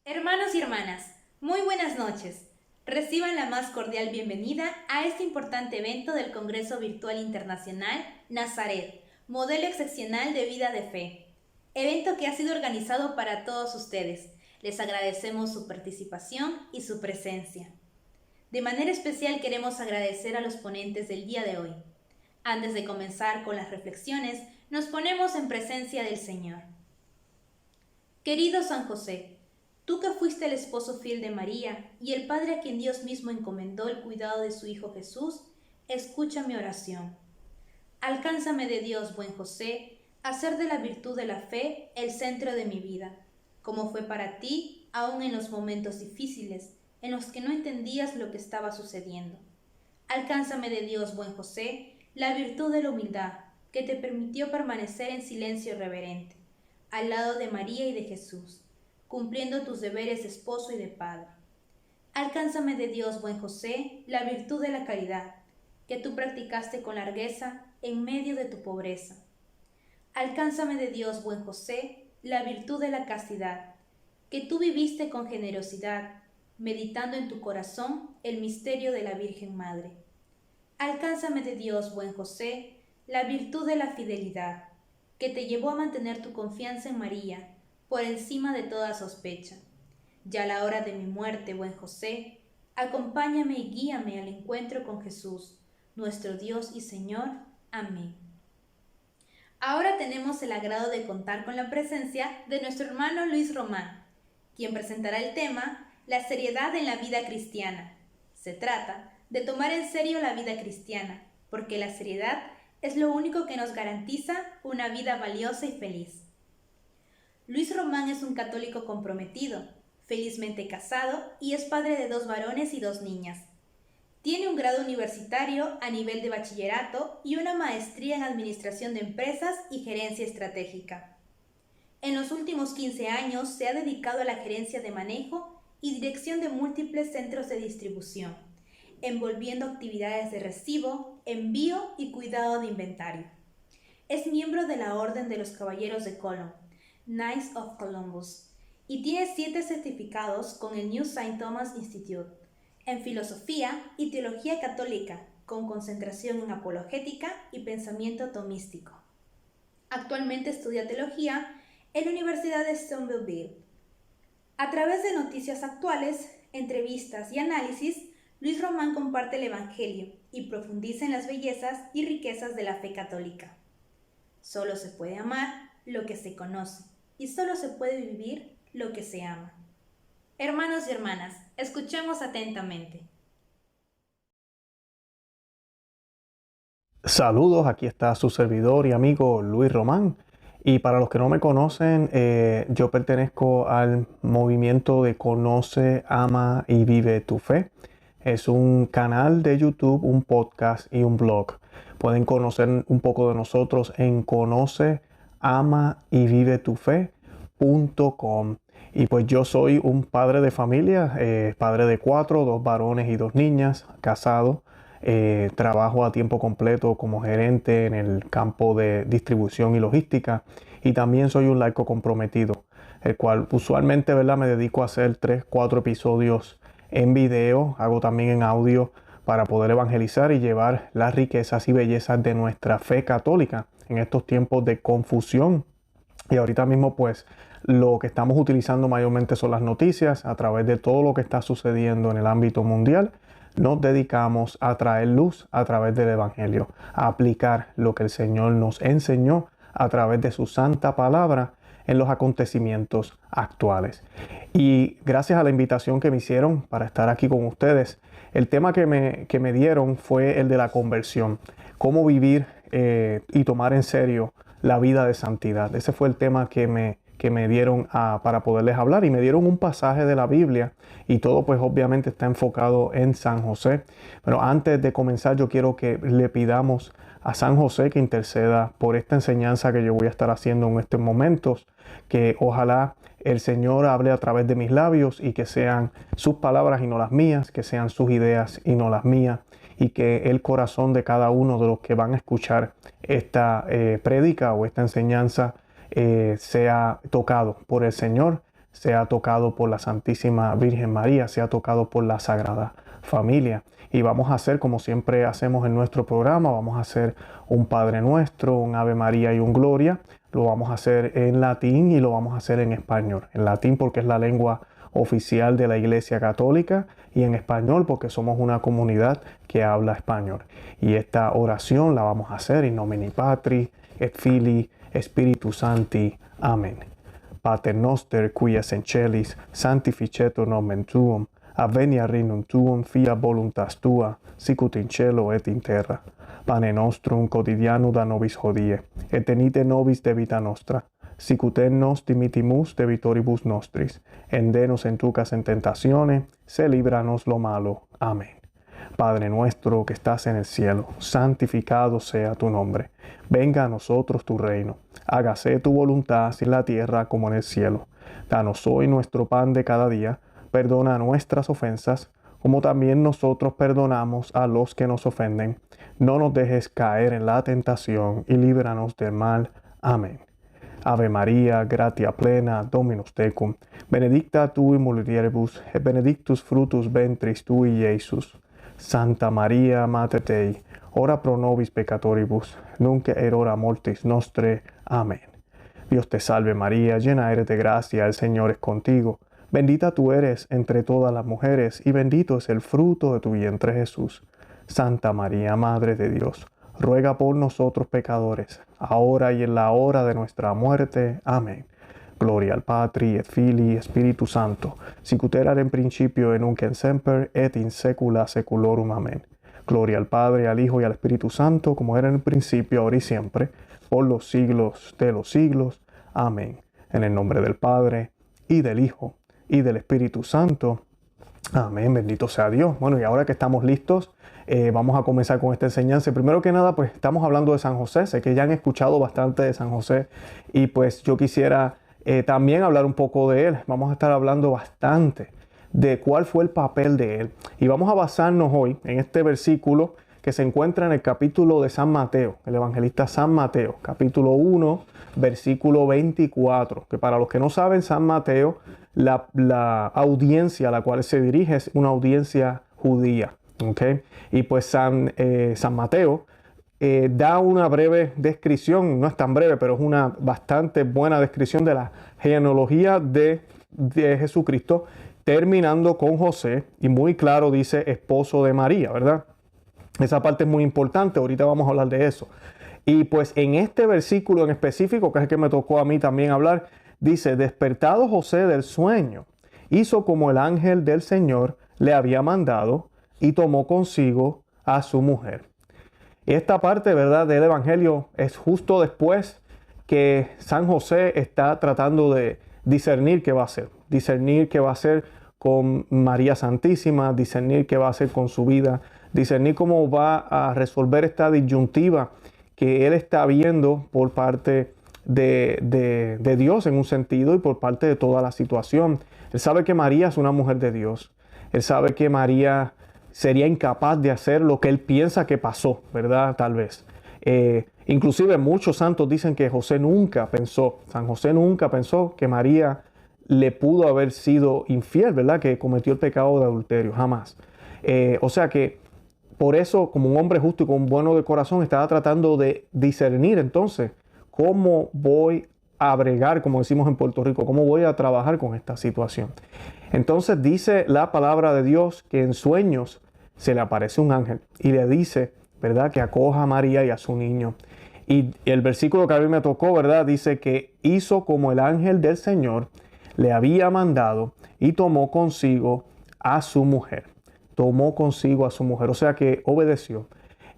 Hermanos y hermanas, muy buenas noches. Reciban la más cordial bienvenida a este importante evento del Congreso Virtual Internacional Nazaret, modelo excepcional de vida de fe. Evento que ha sido organizado para todos ustedes. Les agradecemos su participación y su presencia. De manera especial queremos agradecer a los ponentes del día de hoy. Antes de comenzar con las reflexiones, nos ponemos en presencia del Señor. Querido San José, tú que fuiste el esposo fiel de María y el Padre a quien Dios mismo encomendó el cuidado de su Hijo Jesús, escucha mi oración. Alcánzame de Dios, buen José, a hacer de la virtud de la fe el centro de mi vida, como fue para ti, aun en los momentos difíciles, en los que no entendías lo que estaba sucediendo. Alcánzame de Dios, buen José, la virtud de la humildad, que te permitió permanecer en silencio reverente, al lado de María y de Jesús, cumpliendo tus deberes de esposo y de padre. Alcánzame de Dios, buen José, la virtud de la caridad, que tú practicaste con largueza en medio de tu pobreza. Alcánzame de Dios, buen José, la virtud de la castidad, que tú viviste con generosidad, meditando en tu corazón el misterio de la Virgen Madre. Alcánzame de Dios, buen José, la virtud de la fidelidad, que te llevó a mantener tu confianza en María, por encima de toda sospecha. Ya a la hora de mi muerte, buen José, acompáñame y guíame al encuentro con Jesús, nuestro Dios y Señor. Amén. Ahora tenemos el agrado de contar con la presencia de nuestro hermano Luis Román, quien presentará el tema La seriedad en la vida cristiana. Se trata de tomar en serio la vida cristiana, porque la seriedad es lo único que nos garantiza una vida valiosa y feliz. Luis Román es un católico comprometido, felizmente casado y es padre de 2 varones y 2 niñas. Tiene un grado universitario a nivel de bachillerato y una maestría en administración de empresas y gerencia estratégica. En los últimos 15 años se ha dedicado a la gerencia de manejo y dirección de múltiples centros de distribución, envolviendo actividades de recibo, envío y cuidado de inventario. Es miembro de la Orden de los Caballeros de Colón, Knights of Columbus, y tiene 7 certificados con el New St. Thomas Institute en filosofía y teología católica, con concentración en apologética y pensamiento tomístico. Actualmente estudia teología en la Universidad de Stoneville. A través de noticias actuales, entrevistas y análisis, Luis Román comparte el Evangelio y profundiza en las bellezas y riquezas de la fe católica. Solo se puede amar lo que se conoce y solo se puede vivir lo que se ama. Hermanos y hermanas, escuchemos atentamente. Saludos, aquí está su servidor y amigo Luis Román. Y para los que no me conocen, yo pertenezco al movimiento de Conoce, Ama y Vive tu Fe. Es un canal de YouTube, un podcast y un blog. Pueden conocer un poco de nosotros en Conoce, Ama y Vive tu Fe.com. Y pues yo soy un padre de familia, padre de 4, 2 varones y 2 niñas, casado. Trabajo a tiempo completo como gerente en el campo de distribución y logística, y también soy un laico comprometido, el cual usualmente, ¿verdad?, me dedico a hacer 3, 4 episodios en video, hago también en audio para poder evangelizar y llevar las riquezas y bellezas de nuestra fe católica en estos tiempos de confusión. Y ahorita mismo pues lo que estamos utilizando mayormente son las noticias. A través de todo lo que está sucediendo en el ámbito mundial, nos dedicamos a traer luz a través del Evangelio, a aplicar lo que el Señor nos enseñó a través de su santa palabra en los acontecimientos actuales. Y gracias a la invitación que me hicieron para estar aquí con ustedes, el tema que me dieron fue el de la conversión, cómo vivir y tomar en serio la vida de santidad. Ese fue el tema que me dieron para poderles hablar, y me dieron un pasaje de la Biblia, y todo pues obviamente está enfocado en San José. Pero antes de comenzar, yo quiero que le pidamos a San José que interceda por esta enseñanza que yo voy a estar haciendo en estos momentos, que ojalá el Señor hable a través de mis labios y que sean sus palabras y no las mías, que sean sus ideas y no las mías, y que el corazón de cada uno de los que van a escuchar esta prédica o esta enseñanza sea tocado por el Señor, sea tocado por la Santísima Virgen María, sea tocado por la Sagrada Familia. Y vamos a hacer, como siempre hacemos en nuestro programa, vamos a hacer un Padre Nuestro, un Ave María y un Gloria. Lo vamos a hacer en latín y lo vamos a hacer en español. En latín porque es la lengua oficial de la Iglesia Católica, y en español porque somos una comunidad que habla español. Y esta oración la vamos a hacer in nomine Patri et Filii Spiritus Sancti. Amén. Pater noster, qui es in celis, sanctificetur nomen tuum, adveniat regnum tuum, fiat voluntas tua, sicut in cielo et in terra. Pane nostrum quotidianum da nobis hodie, et tenite nobis debita nostra, sicut et nos dimittimus debitoribus nostris, et de nos inducas en tentaciones, se líbranos lo malo. Amén. Padre nuestro que estás en el cielo, santificado sea tu nombre. Venga a nosotros tu reino. Hágase tu voluntad en la tierra como en el cielo. Danos hoy nuestro pan de cada día. Perdona nuestras ofensas, como también nosotros perdonamos a los que nos ofenden. No nos dejes caer en la tentación y líbranos del mal. Amén. Ave María, gratia plena, Dominus tecum, benedicta tu in mulieribus, et benedictus fructus ventris tui, Iesus. Santa María, Mater Dei, ora pro nobis peccatoribus, nunc et hora mortis nostre. Amén. Dios te salve María, llena eres de gracia, el Señor es contigo. Bendita tú eres entre todas las mujeres, y bendito es el fruto de tu vientre Jesús. Santa María, Madre de Dios, ruega por nosotros pecadores, ahora y en la hora de nuestra muerte. Amén. Gloria al Patri, et Filii, Spiritus Sancto, sicut erat in principio et nunc et semper, et in saecula saeculorum. Amén. Gloria al Padre, al Hijo y al Espíritu Santo, como era en el principio, ahora y siempre, por los siglos de los siglos. Amén. En el nombre del Padre, y del Hijo, y del Espíritu Santo. Amén. Bendito sea Dios. Bueno, y ahora que estamos listos, vamos a comenzar con esta enseñanza. Primero que nada, pues estamos hablando de San José. Sé que ya han escuchado bastante de San José, y pues yo quisiera también hablar un poco de él. Vamos a estar hablando bastante de cuál fue el papel de él. Y vamos a basarnos hoy en este versículo que se encuentra en el capítulo de San Mateo, el evangelista San Mateo, capítulo 1, versículo 24. Que para los que no saben, San Mateo, la audiencia a la cual se dirige es una audiencia judía. ¿Okay? Y pues San Mateo da una breve descripción, no es tan breve, pero es una bastante buena descripción de la genealogía de Jesucristo, terminando con José, y muy claro dice esposo de María, ¿verdad? Esa parte es muy importante, ahorita vamos a hablar de eso. Y pues en este versículo en específico, que es el que me tocó a mí también hablar, dice: despertado José del sueño, hizo como el ángel del Señor le había mandado, y tomó consigo a su mujer. Y esta parte, ¿verdad?, del Evangelio es justo después que San José está tratando de discernir qué va a hacer. Discernir qué va a hacer con María Santísima, discernir qué va a hacer con su vida, discernir cómo va a resolver esta disyuntiva que él está viendo por parte de Dios en un sentido, y por parte de toda la situación. Él sabe que María es una mujer de Dios. Él sabe que María sería incapaz de hacer lo que él piensa que pasó, ¿verdad? Tal vez. Inclusive muchos santos dicen que San José nunca pensó que María le pudo haber sido infiel, ¿verdad? Que cometió el pecado de adulterio, jamás. O sea que por eso, como un hombre justo y con bueno de corazón, estaba tratando de discernir entonces cómo voy a bregar, como decimos en Puerto Rico, cómo voy a trabajar con esta situación. Entonces dice la palabra de Dios que en sueños se le aparece un ángel y le dice, ¿verdad?, que acoja a María y a su niño. Y el versículo que a mí me tocó, ¿verdad?, dice que hizo como el ángel del Señor le había mandado, y tomó consigo a su mujer. Tomó consigo a su mujer, o sea que obedeció.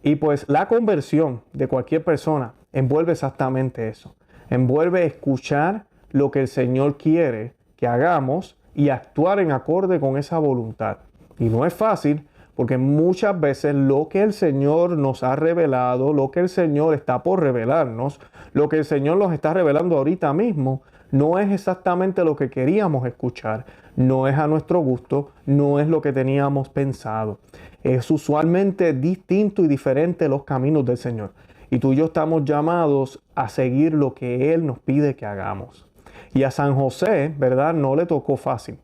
Y pues la conversión de cualquier persona envuelve exactamente eso. Envuelve escuchar lo que el Señor quiere que hagamos y actuar en acorde con esa voluntad. Y no es fácil, porque muchas veces lo que el Señor nos ha revelado, lo que el Señor está por revelarnos, lo que el Señor nos está revelando ahorita mismo, no es exactamente lo que queríamos escuchar, no es a nuestro gusto, no es lo que teníamos pensado. Es usualmente distinto y diferente los caminos del Señor. Y tú y yo estamos llamados a seguir lo que Él nos pide que hagamos. Y a San José, ¿verdad? No le tocó fácil.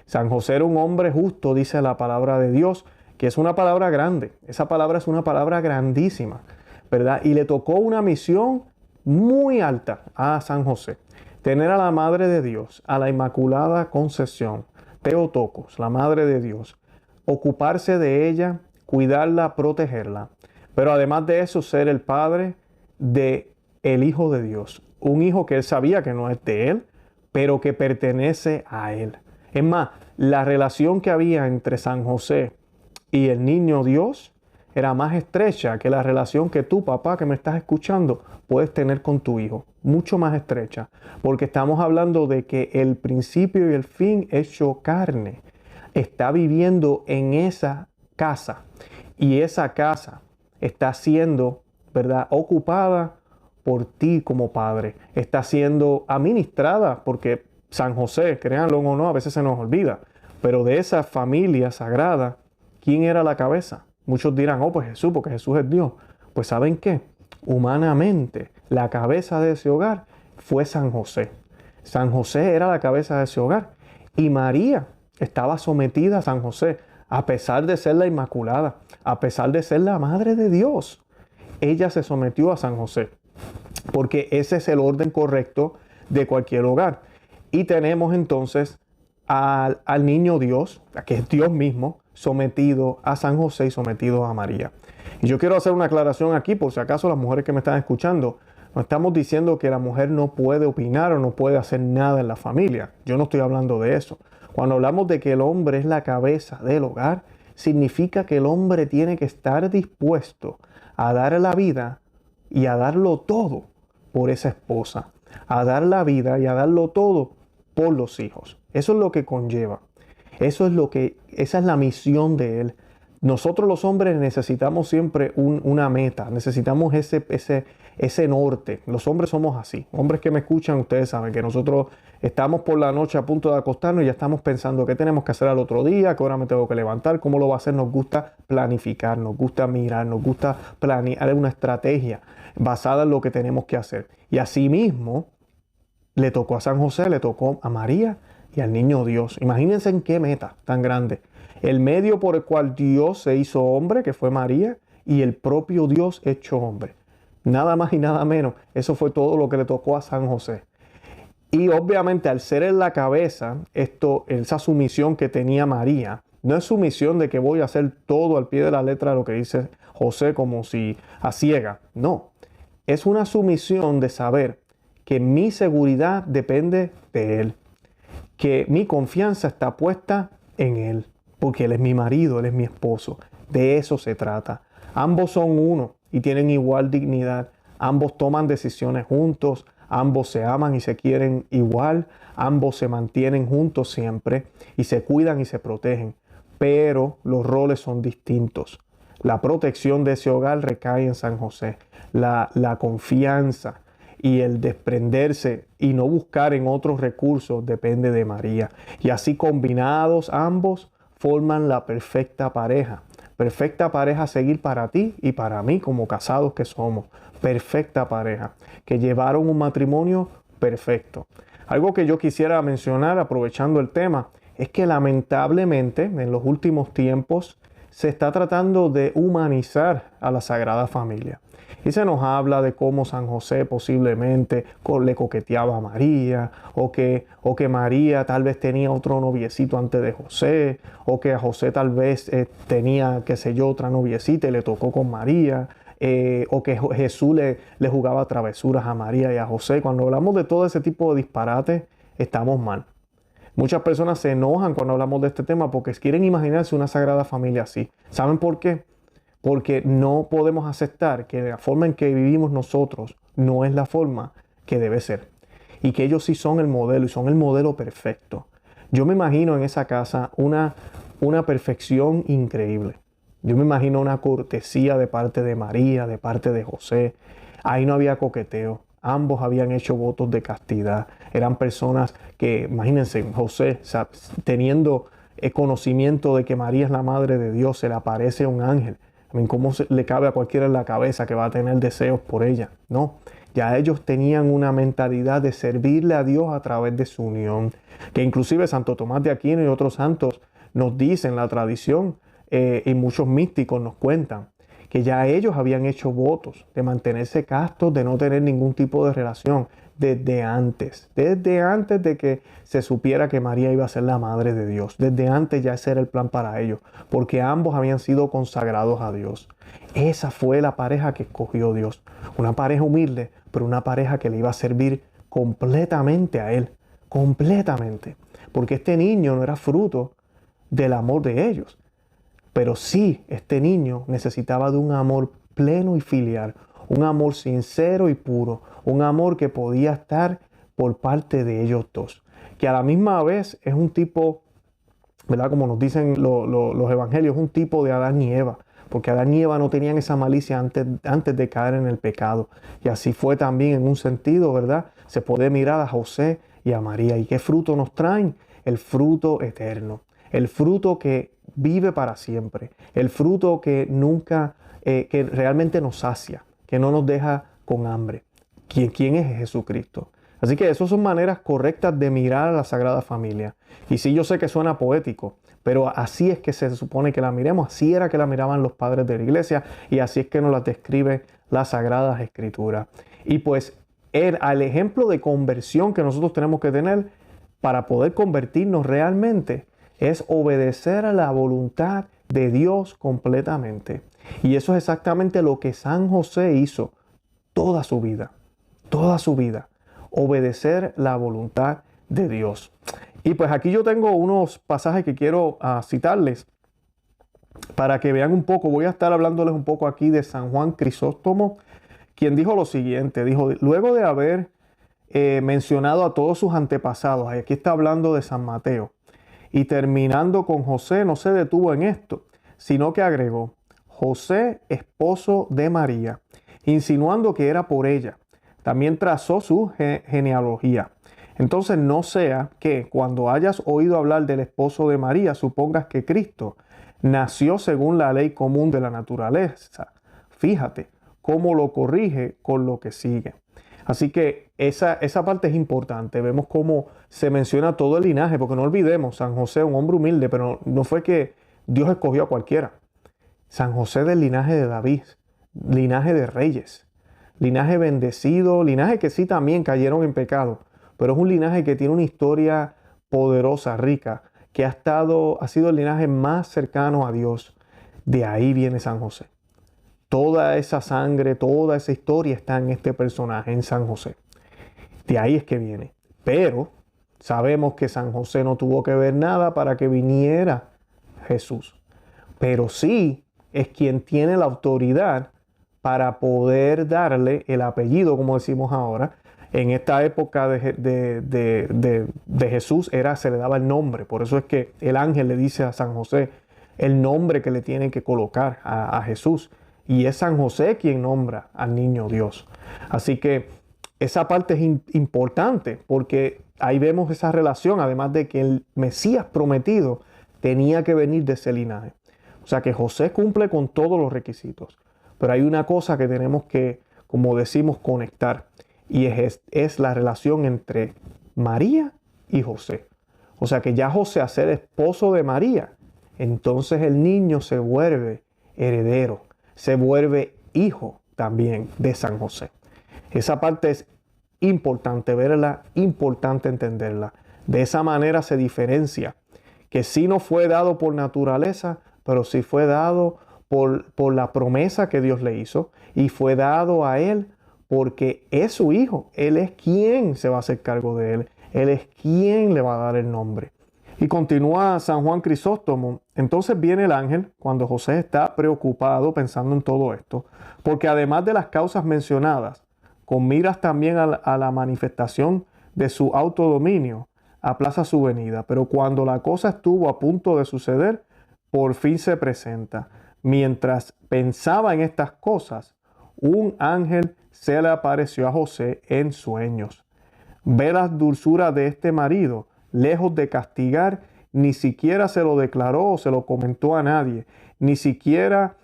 San José era un hombre justo, dice la palabra de Dios, que es una palabra grande. Esa palabra es una palabra grandísima, ¿verdad? Y le tocó una misión muy alta a San José. Tener a la Madre de Dios, a la Inmaculada Concepción, Theotokos, la Madre de Dios, ocuparse de ella, cuidarla, protegerla. Pero además de eso, ser el padre de el Hijo de Dios. Un hijo que él sabía que no es de él, pero que pertenece a él. Es más, la relación que había entre San José y el niño Dios era más estrecha que la relación que tú, papá, que me estás escuchando, puedes tener con tu hijo. Mucho más estrecha. Porque estamos hablando de que el principio y el fin hecho carne está viviendo en esa casa. Y esa casa está siendo, ¿verdad?, ocupada por ti como padre. Está siendo administrada porque San José, créanlo o no, a veces se nos olvida. Pero de esa familia sagrada, ¿quién era la cabeza? Muchos dirán, oh, pues Jesús, porque Jesús es Dios. Pues ¿saben qué? Humanamente, la cabeza de ese hogar fue San José. San José era la cabeza de ese hogar. Y María estaba sometida a San José, a pesar de ser la Inmaculada, a pesar de ser la Madre de Dios. Ella se sometió a San José, porque ese es el orden correcto de cualquier hogar. Y tenemos entonces al niño Dios, que es Dios mismo, sometido a San José y sometido a María. Y yo quiero hacer una aclaración aquí, por si acaso las mujeres que me están escuchando, no estamos diciendo que la mujer no puede opinar o no puede hacer nada en la familia. Yo no estoy hablando de eso. Cuando hablamos de que el hombre es la cabeza del hogar, significa que el hombre tiene que estar dispuesto a dar la vida y a darlo todo por esa esposa, a dar la vida y a darlo todo por los hijos. Eso es lo que conlleva. Esa es la misión de él. Nosotros los hombres necesitamos siempre una meta, necesitamos ese norte. Los hombres somos así. Hombres que me escuchan, ustedes saben que nosotros estamos por la noche a punto de acostarnos y ya estamos pensando qué tenemos que hacer al otro día, qué hora me tengo que levantar, cómo lo va a hacer. Nos gusta planificar, nos gusta mirar, nos gusta planear una estrategia basada en lo que tenemos que hacer. Y asimismo, le tocó a San José, le tocó a María y al niño Dios. Imagínense en qué meta tan grande. El medio por el cual Dios se hizo hombre, que fue María, y el propio Dios hecho hombre. Nada más y nada menos. Eso fue todo lo que le tocó a San José. Y obviamente al ser en la cabeza, esa sumisión que tenía María, no es sumisión de que voy a hacer todo al pie de la letra de lo que dice José como si a ciega. No. Es una sumisión de saber que mi seguridad depende de Él. Que mi confianza está puesta en Él. Porque Él es mi marido, Él es mi esposo. De eso se trata. Ambos son uno y tienen igual dignidad. Ambos toman decisiones juntos. Ambos se aman y se quieren igual. Ambos se mantienen juntos siempre y se cuidan y se protegen. Pero los roles son distintos. La protección de ese hogar recae en San José. La confianza y el desprenderse y no buscar en otros recursos depende de María. Y así combinados ambos forman la perfecta pareja. Perfecta pareja a seguir para ti y para mí como casados que somos. Perfecta pareja que llevaron un matrimonio perfecto. Algo que yo quisiera mencionar aprovechando el tema es que lamentablemente en los últimos tiempos se está tratando de humanizar a la Sagrada Familia. Y se nos habla de cómo San José posiblemente le coqueteaba a María, o que María tal vez tenía otro noviecito antes de José, o que a José tal vez tenía, qué sé yo, otra noviecita y le tocó con María, o que Jesús le jugaba travesuras a María y a José. Cuando hablamos de todo ese tipo de disparates, estamos mal. Muchas personas se enojan cuando hablamos de este tema porque quieren imaginarse una Sagrada Familia así. ¿Saben por qué? Porque no podemos aceptar que la forma en que vivimos nosotros no es la forma que debe ser. Y que ellos sí son el modelo y son el modelo perfecto. Yo me imagino en esa casa una perfección increíble. Yo me imagino una cortesía de parte de María, de parte de José. Ahí no había coqueteo. Ambos habían hecho votos de castidad. Eran personas que, imagínense, José, teniendo el conocimiento de que María es la Madre de Dios, se le aparece un ángel. ¿Cómo le cabe a cualquiera en la cabeza que va a tener deseos por ella? No, ya ellos tenían una mentalidad de servirle a Dios a través de su unión, que inclusive Santo Tomás de Aquino y otros santos nos dicen, la tradición y muchos místicos nos cuentan, que ya ellos habían hecho votos de mantenerse castos, de no tener ningún tipo de relación desde antes de que se supiera que María iba a ser la madre de Dios. Desde antes ya ese era el plan para ellos, porque ambos habían sido consagrados a Dios. Esa fue la pareja que escogió Dios, una pareja humilde, pero una pareja que le iba a servir completamente a Él, completamente, porque este niño no era fruto del amor de ellos. Pero sí, este niño necesitaba de un amor pleno y filial, un amor sincero y puro, un amor que podía estar por parte de ellos dos, que a la misma vez es un tipo, ¿verdad? Como nos dicen los evangelios, un tipo de Adán y Eva, porque Adán y Eva no tenían esa malicia antes de caer en el pecado. Y así fue también en un sentido, ¿verdad? Se puede mirar a José y a María. ¿Y qué fruto nos traen? El fruto eterno, el fruto que vive para siempre, el fruto que nunca, que realmente nos sacia, que no nos deja con hambre. ¿Quién es Jesucristo? Así que esas son maneras correctas de mirar a la Sagrada Familia. Y sí, yo sé que suena poético, pero así es que se supone que la miremos, así era que la miraban los padres de la iglesia y así es que nos la describe las Sagradas Escrituras. Y pues al ejemplo de conversión que nosotros tenemos que tener para poder convertirnos realmente es obedecer a la voluntad de Dios completamente. Y eso es exactamente lo que San José hizo toda su vida, obedecer la voluntad de Dios. Y pues aquí yo tengo unos pasajes que quiero citarles para que vean un poco. Voy a estar hablándoles un poco aquí de San Juan Crisóstomo, quien dijo lo siguiente, dijo, luego de haber mencionado a todos sus antepasados, aquí está hablando de San Mateo, y terminando con José, no se detuvo en esto, sino que agregó, José, esposo de María, insinuando que era por ella. También trazó su genealogía. Entonces no sea que cuando hayas oído hablar del esposo de María, supongas que Cristo nació según la ley común de la naturaleza. Fíjate cómo lo corrige con lo que sigue. Así que esa parte es importante. Vemos cómo se menciona todo el linaje, porque no olvidemos, San José, un hombre humilde, pero no fue que Dios escogió a cualquiera. San José del linaje de David, linaje de reyes, linaje bendecido, linaje que sí también cayeron en pecado, pero es un linaje que tiene una historia poderosa, rica, que ha sido el linaje más cercano a Dios. De ahí viene San José. Toda esa sangre, toda esa historia está en este personaje, en San José. De ahí es que viene. Pero sabemos que San José no tuvo que ver nada para que viniera Jesús. Pero sí es quien tiene la autoridad para poder darle el apellido, como decimos ahora. En esta época de Jesús se le daba el nombre. Por eso es que el ángel le dice a San José el nombre que le tiene que colocar a Jesús. Y es San José quien nombra al niño Dios. Así que esa parte es importante porque ahí vemos esa relación, además de que el Mesías prometido tenía que venir de ese linaje. O sea que José cumple con todos los requisitos. Pero hay una cosa que tenemos que, como decimos, conectar. Y es la relación entre María y José. O sea que ya José, a ser esposo de María, entonces el niño se vuelve heredero, se vuelve hijo también de San José. Esa parte es importante verla, importante entenderla. De esa manera se diferencia que sí no fue dado por naturaleza, pero sí fue dado por la promesa que Dios le hizo y fue dado a él porque es su hijo. Él es quien se va a hacer cargo de él. Él es quien le va a dar el nombre. Y continúa San Juan Crisóstomo. Entonces viene el ángel cuando José está preocupado pensando en todo esto, porque además de las causas mencionadas, con miras también a la manifestación de su autodominio, aplaza su venida. Pero cuando la cosa estuvo a punto de suceder, por fin se presenta. Mientras pensaba en estas cosas, un ángel se le apareció a José en sueños. Ve la dulzura de este marido, lejos de castigar, ni siquiera se lo declaró o se lo comentó a nadie, ni siquiera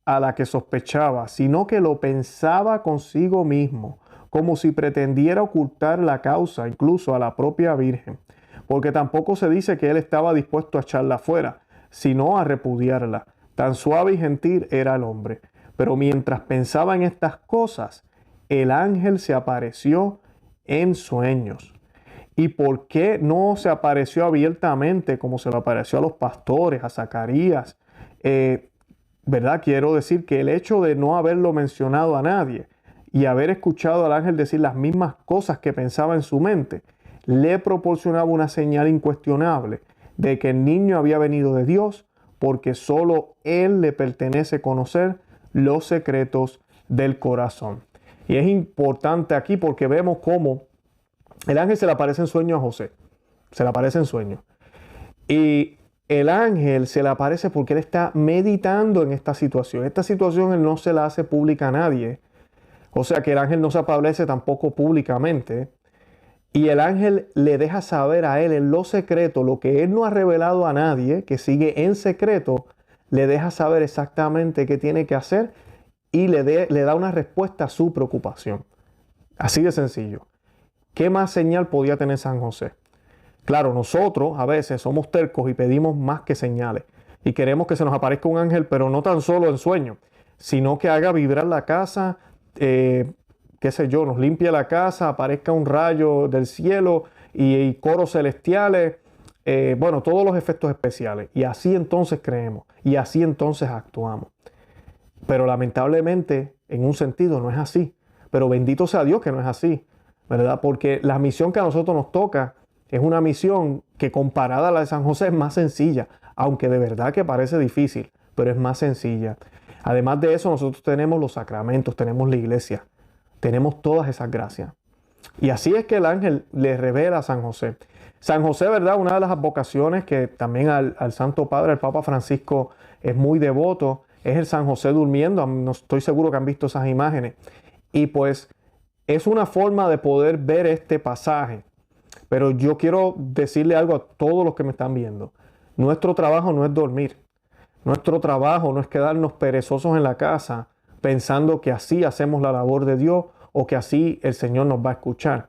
a la que sospechaba, sino que lo pensaba consigo mismo, como si pretendiera ocultar la causa incluso a la propia Virgen, porque tampoco se dice que él estaba dispuesto a echarla fuera, sino a repudiarla. Tan suave y gentil era el hombre. Pero mientras pensaba en estas cosas, el ángel se apareció en sueños. ¿Y por qué no se apareció abiertamente como se lo apareció a los pastores, a Zacarías? ¿Verdad? Quiero decir que el hecho de no haberlo mencionado a nadie y haber escuchado al ángel decir las mismas cosas que pensaba en su mente, le proporcionaba una señal incuestionable de que el niño había venido de Dios, porque solo Él le pertenece conocer los secretos del corazón. Y es importante aquí porque vemos cómo el ángel se le aparece en sueño a José. Se le aparece en sueño. Y el ángel se le aparece porque él está meditando en esta situación. Esta situación él no se la hace pública a nadie. O sea que el ángel no se aparece tampoco públicamente. Y el ángel le deja saber a él en lo secreto, lo que él no ha revelado a nadie, que sigue en secreto, le deja saber exactamente qué tiene que hacer y le da una respuesta a su preocupación. Así de sencillo. ¿Qué más señal podía tener San José? Claro, nosotros a veces somos tercos y pedimos más que señales. Y queremos que se nos aparezca un ángel, pero no tan solo en sueños, sino que haga vibrar la casa, qué sé yo, nos limpie la casa, aparezca un rayo del cielo y coros celestiales, bueno, todos los efectos especiales. Y así entonces creemos, y así entonces actuamos. Pero lamentablemente, en un sentido, no es así. Pero bendito sea Dios que no es así, ¿verdad? Porque la misión que a nosotros nos toca es una misión que comparada a la de San José es más sencilla, aunque de verdad que parece difícil, pero es más sencilla. Además de eso, nosotros tenemos los sacramentos, tenemos la iglesia, tenemos todas esas gracias. Y así es que el ángel le revela a San José. San José, ¿verdad? Una de las advocaciones que también al Santo Padre, el Papa Francisco, es muy devoto, es el San José durmiendo. No estoy seguro que han visto esas imágenes. Y pues es una forma de poder ver este pasaje. Pero yo quiero decirle algo a todos los que me están viendo. Nuestro trabajo no es dormir. Nuestro trabajo no es quedarnos perezosos en la casa pensando que así hacemos la labor de Dios o que así el Señor nos va a escuchar.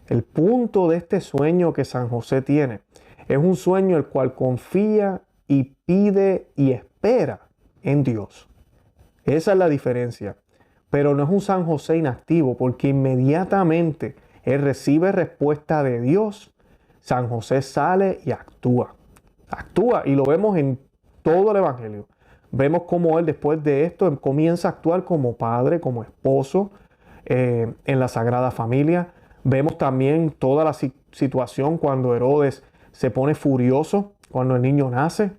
El punto de este sueño que San José tiene es un sueño el cual confía y pide y espera en Dios. Esa es la diferencia. Pero no es un San José inactivo, porque inmediatamente él recibe respuesta de Dios, San José sale y actúa. Actúa y lo vemos en todo el Evangelio. Vemos cómo él después de esto comienza a actuar como padre, como esposo, en la Sagrada Familia. Vemos también toda la situación cuando Herodes se pone furioso cuando el niño nace.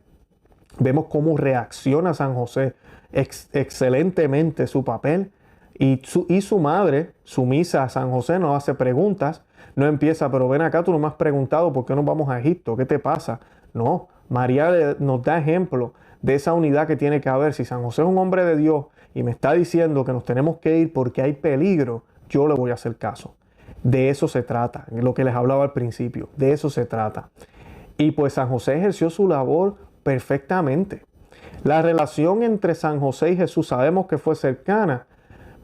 Vemos cómo reacciona San José excelentemente su papel. Y su madre, sumisa a San José, no hace preguntas, no empieza, pero ven acá, tú no me has preguntado por qué nos vamos a Egipto, ¿qué te pasa? No, María nos da ejemplo de esa unidad que tiene que haber. Si San José es un hombre de Dios y me está diciendo que nos tenemos que ir porque hay peligro, yo le voy a hacer caso. De eso se trata, lo que les hablaba al principio, de eso se trata. Y pues San José ejerció su labor perfectamente. La relación entre San José y Jesús sabemos que fue cercana.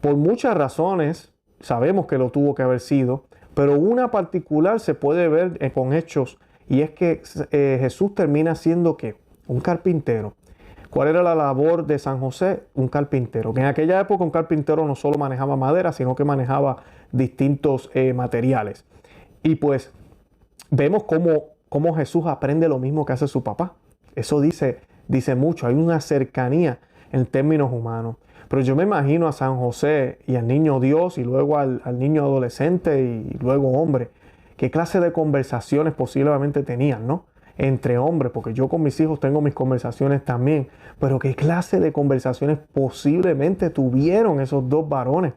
Por muchas razones, sabemos que lo tuvo que haber sido, pero una particular se puede ver con hechos, y es que Jesús termina siendo ¿qué? Un carpintero. ¿Cuál era la labor de San José? Un carpintero. Que en aquella época un carpintero no solo manejaba madera, sino que manejaba distintos materiales. Y pues vemos cómo Jesús aprende lo mismo que hace su papá. Eso dice mucho, hay una cercanía en términos humanos. Pero yo me imagino a San José y al niño Dios y luego al niño adolescente y luego hombre. ¿Qué clase de conversaciones posiblemente tenían, no? Entre hombres, porque yo con mis hijos tengo mis conversaciones también. Pero ¿qué clase de conversaciones posiblemente tuvieron esos dos varones?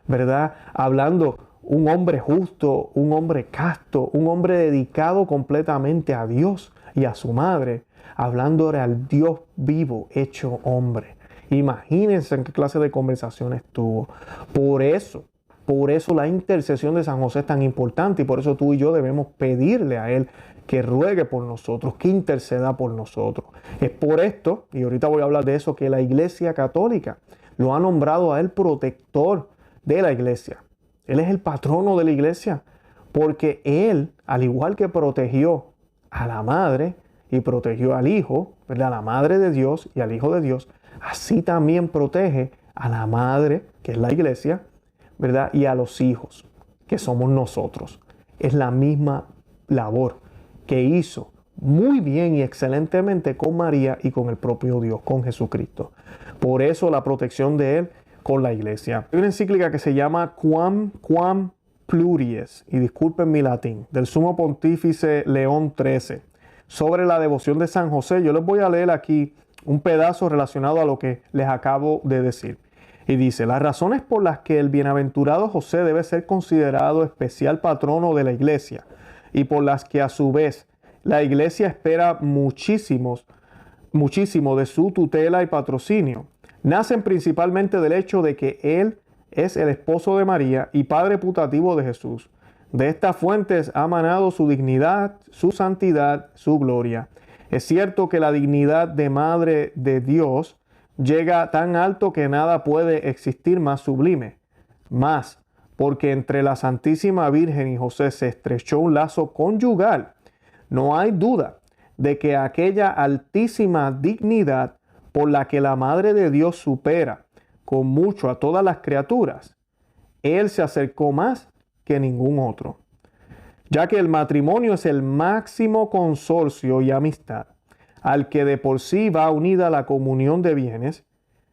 ¿Verdad? Hablando un hombre justo, un hombre casto, un hombre dedicado completamente a Dios y a su madre. Hablando al Dios vivo, hecho hombre. Imagínense en qué clase de conversaciones tuvo. Por eso la intercesión de San José es tan importante y por eso tú y yo debemos pedirle a él que ruegue por nosotros, que interceda por nosotros. Es por esto, y ahorita voy a hablar de eso, que la Iglesia Católica lo ha nombrado a él protector de la Iglesia. Él es el patrono de la Iglesia, porque él, al igual que protegió a la madre y protegió al Hijo, ¿verdad? A la madre de Dios y al Hijo de Dios, así también protege a la madre, que es la Iglesia, ¿verdad? Y a los hijos, que somos nosotros. Es la misma labor que hizo muy bien y excelentemente con María y con el propio Dios, con Jesucristo. Por eso la protección de él con la Iglesia. Hay una encíclica que se llama Quam Pluries, y disculpen mi latín, del Sumo Pontífice León XIII, sobre la devoción de San José. Yo les voy a leer aquí un pedazo relacionado a lo que les acabo de decir. Y dice: las razones por las que el bienaventurado José debe ser considerado especial patrono de la Iglesia, y por las que a su vez la Iglesia espera muchísimo de su tutela y patrocinio, nacen principalmente del hecho de que él es el esposo de María y padre putativo de Jesús. De estas fuentes ha emanado su dignidad, su santidad, su gloria. Es cierto que la dignidad de Madre de Dios llega tan alto que nada puede existir más sublime. Mas, porque entre la Santísima Virgen y José se estrechó un lazo conyugal, no hay duda de que aquella altísima dignidad por la que la Madre de Dios supera con mucho a todas las criaturas, él se acercó más que ningún otro. Ya que el matrimonio es el máximo consorcio y amistad, al que de por sí va unida la comunión de bienes,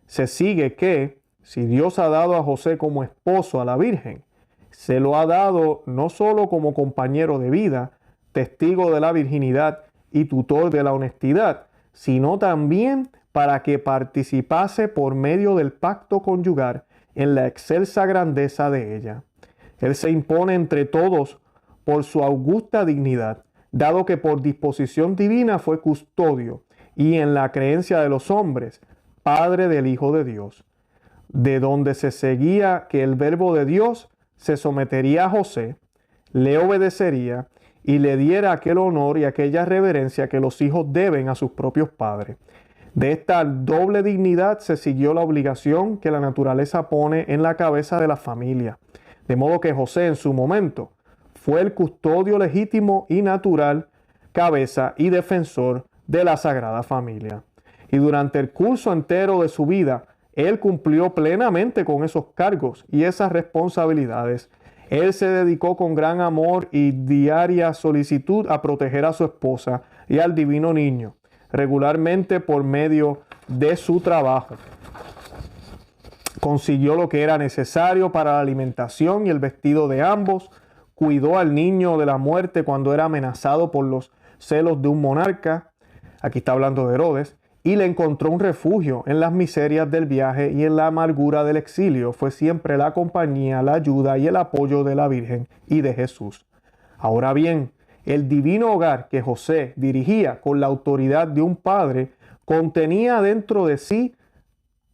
se sigue que, si Dios ha dado a José como esposo a la Virgen, se lo ha dado no solo como compañero de vida, testigo de la virginidad y tutor de la honestidad, sino también para que participase por medio del pacto conyugal en la excelsa grandeza de ella. Él se impone entre todos por su augusta dignidad, dado que por disposición divina fue custodio y en la creencia de los hombres, padre del Hijo de Dios, de donde se seguía que el Verbo de Dios se sometería a José, le obedecería y le diera aquel honor y aquella reverencia que los hijos deben a sus propios padres. De esta doble dignidad se siguió la obligación que la naturaleza pone en la cabeza de la familia, de modo que José en su momento fue el custodio legítimo y natural, cabeza y defensor de la Sagrada Familia. Y durante el curso entero de su vida, él cumplió plenamente con esos cargos y esas responsabilidades. Él se dedicó con gran amor y diaria solicitud a proteger a su esposa y al divino niño, regularmente por medio de su trabajo. Consiguió lo que era necesario para la alimentación y el vestido de ambos, cuidó al niño de la muerte cuando era amenazado por los celos de un monarca, aquí está hablando de Herodes, y le encontró un refugio en las miserias del viaje y en la amargura del exilio. Fue siempre la compañía, la ayuda y el apoyo de la Virgen y de Jesús. Ahora bien, el divino hogar que José dirigía con la autoridad de un padre contenía dentro de sí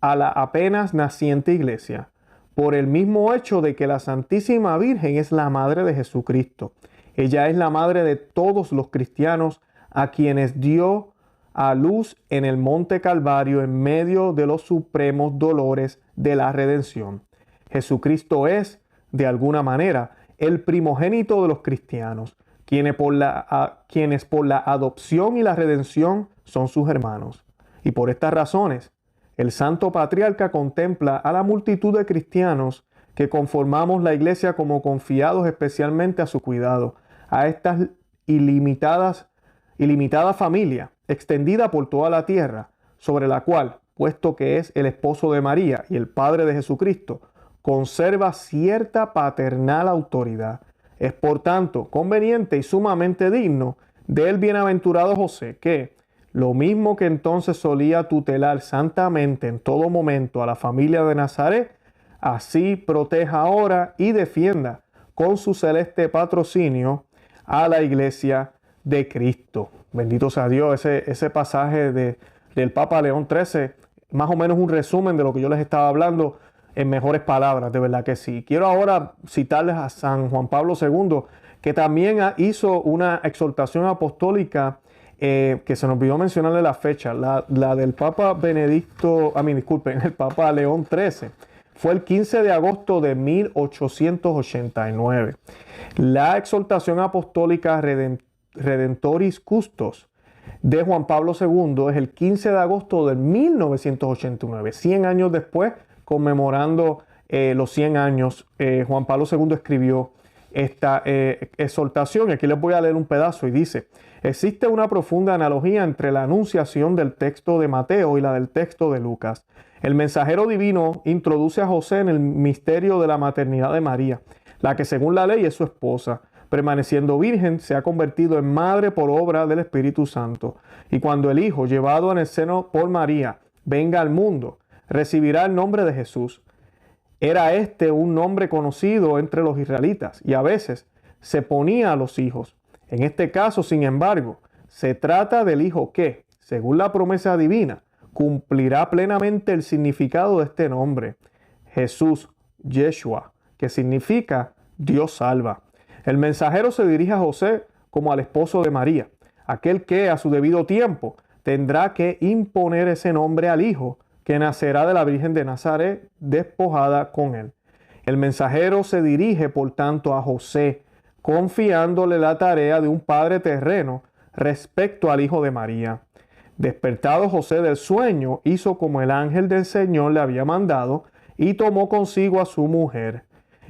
a la apenas naciente iglesia, por el mismo hecho de que la Santísima Virgen es la madre de Jesucristo. Ella es la madre de todos los cristianos a quienes dio a luz en el monte Calvario en medio de los supremos dolores de la redención. Jesucristo es, de alguna manera, el primogénito de los cristianos, quienes por la adopción y la redención son sus hermanos. Y por estas razones, el Santo Patriarca contempla a la multitud de cristianos que conformamos la Iglesia como confiados especialmente a su cuidado, a esta ilimitada familia extendida por toda la tierra, sobre la cual, puesto que es el esposo de María y el Padre de Jesucristo, conserva cierta paternal autoridad. Es por tanto conveniente y sumamente digno del bienaventurado José que, lo mismo que entonces solía tutelar santamente en todo momento a la familia de Nazaret, así proteja ahora y defienda con su celeste patrocinio a la Iglesia de Cristo. Bendito sea Dios. Ese pasaje del Papa León XIII, más o menos un resumen de lo que yo les estaba hablando en mejores palabras, de verdad que sí. Quiero ahora citarles a San Juan Pablo II, que también hizo una exhortación apostólica que se nos olvidó mencionarle la fecha, la del Papa el Papa León XIII. Fue el 15 de agosto de 1889. La exhortación apostólica Redentoris Custos de Juan Pablo II es el 15 de agosto de 1989. 100 años después, conmemorando los 100 años, Juan Pablo II escribió esta exhortación. Aquí les voy a leer un pedazo y dice: existe una profunda analogía entre la anunciación del texto de Mateo y la del texto de Lucas. El mensajero divino introduce a José en el misterio de la maternidad de María, la que según la ley es su esposa. Permaneciendo virgen, se ha convertido en madre por obra del Espíritu Santo. Y cuando el Hijo, llevado en el seno por María, venga al mundo, recibirá el nombre de Jesús. Era este un nombre conocido entre los israelitas y a veces se ponía a los hijos. En este caso, sin embargo, se trata del Hijo que, según la promesa divina, cumplirá plenamente el significado de este nombre, Jesús, Yeshua, que significa Dios salva. El mensajero se dirige a José como al esposo de María, aquel que a su debido tiempo tendrá que imponer ese nombre al Hijo que nacerá de la Virgen de Nazaret, despojada con él. El mensajero se dirige, por tanto, a José, confiándole la tarea de un padre terreno respecto al Hijo de María. Despertado José del sueño, hizo como el ángel del Señor le había mandado y tomó consigo a su mujer.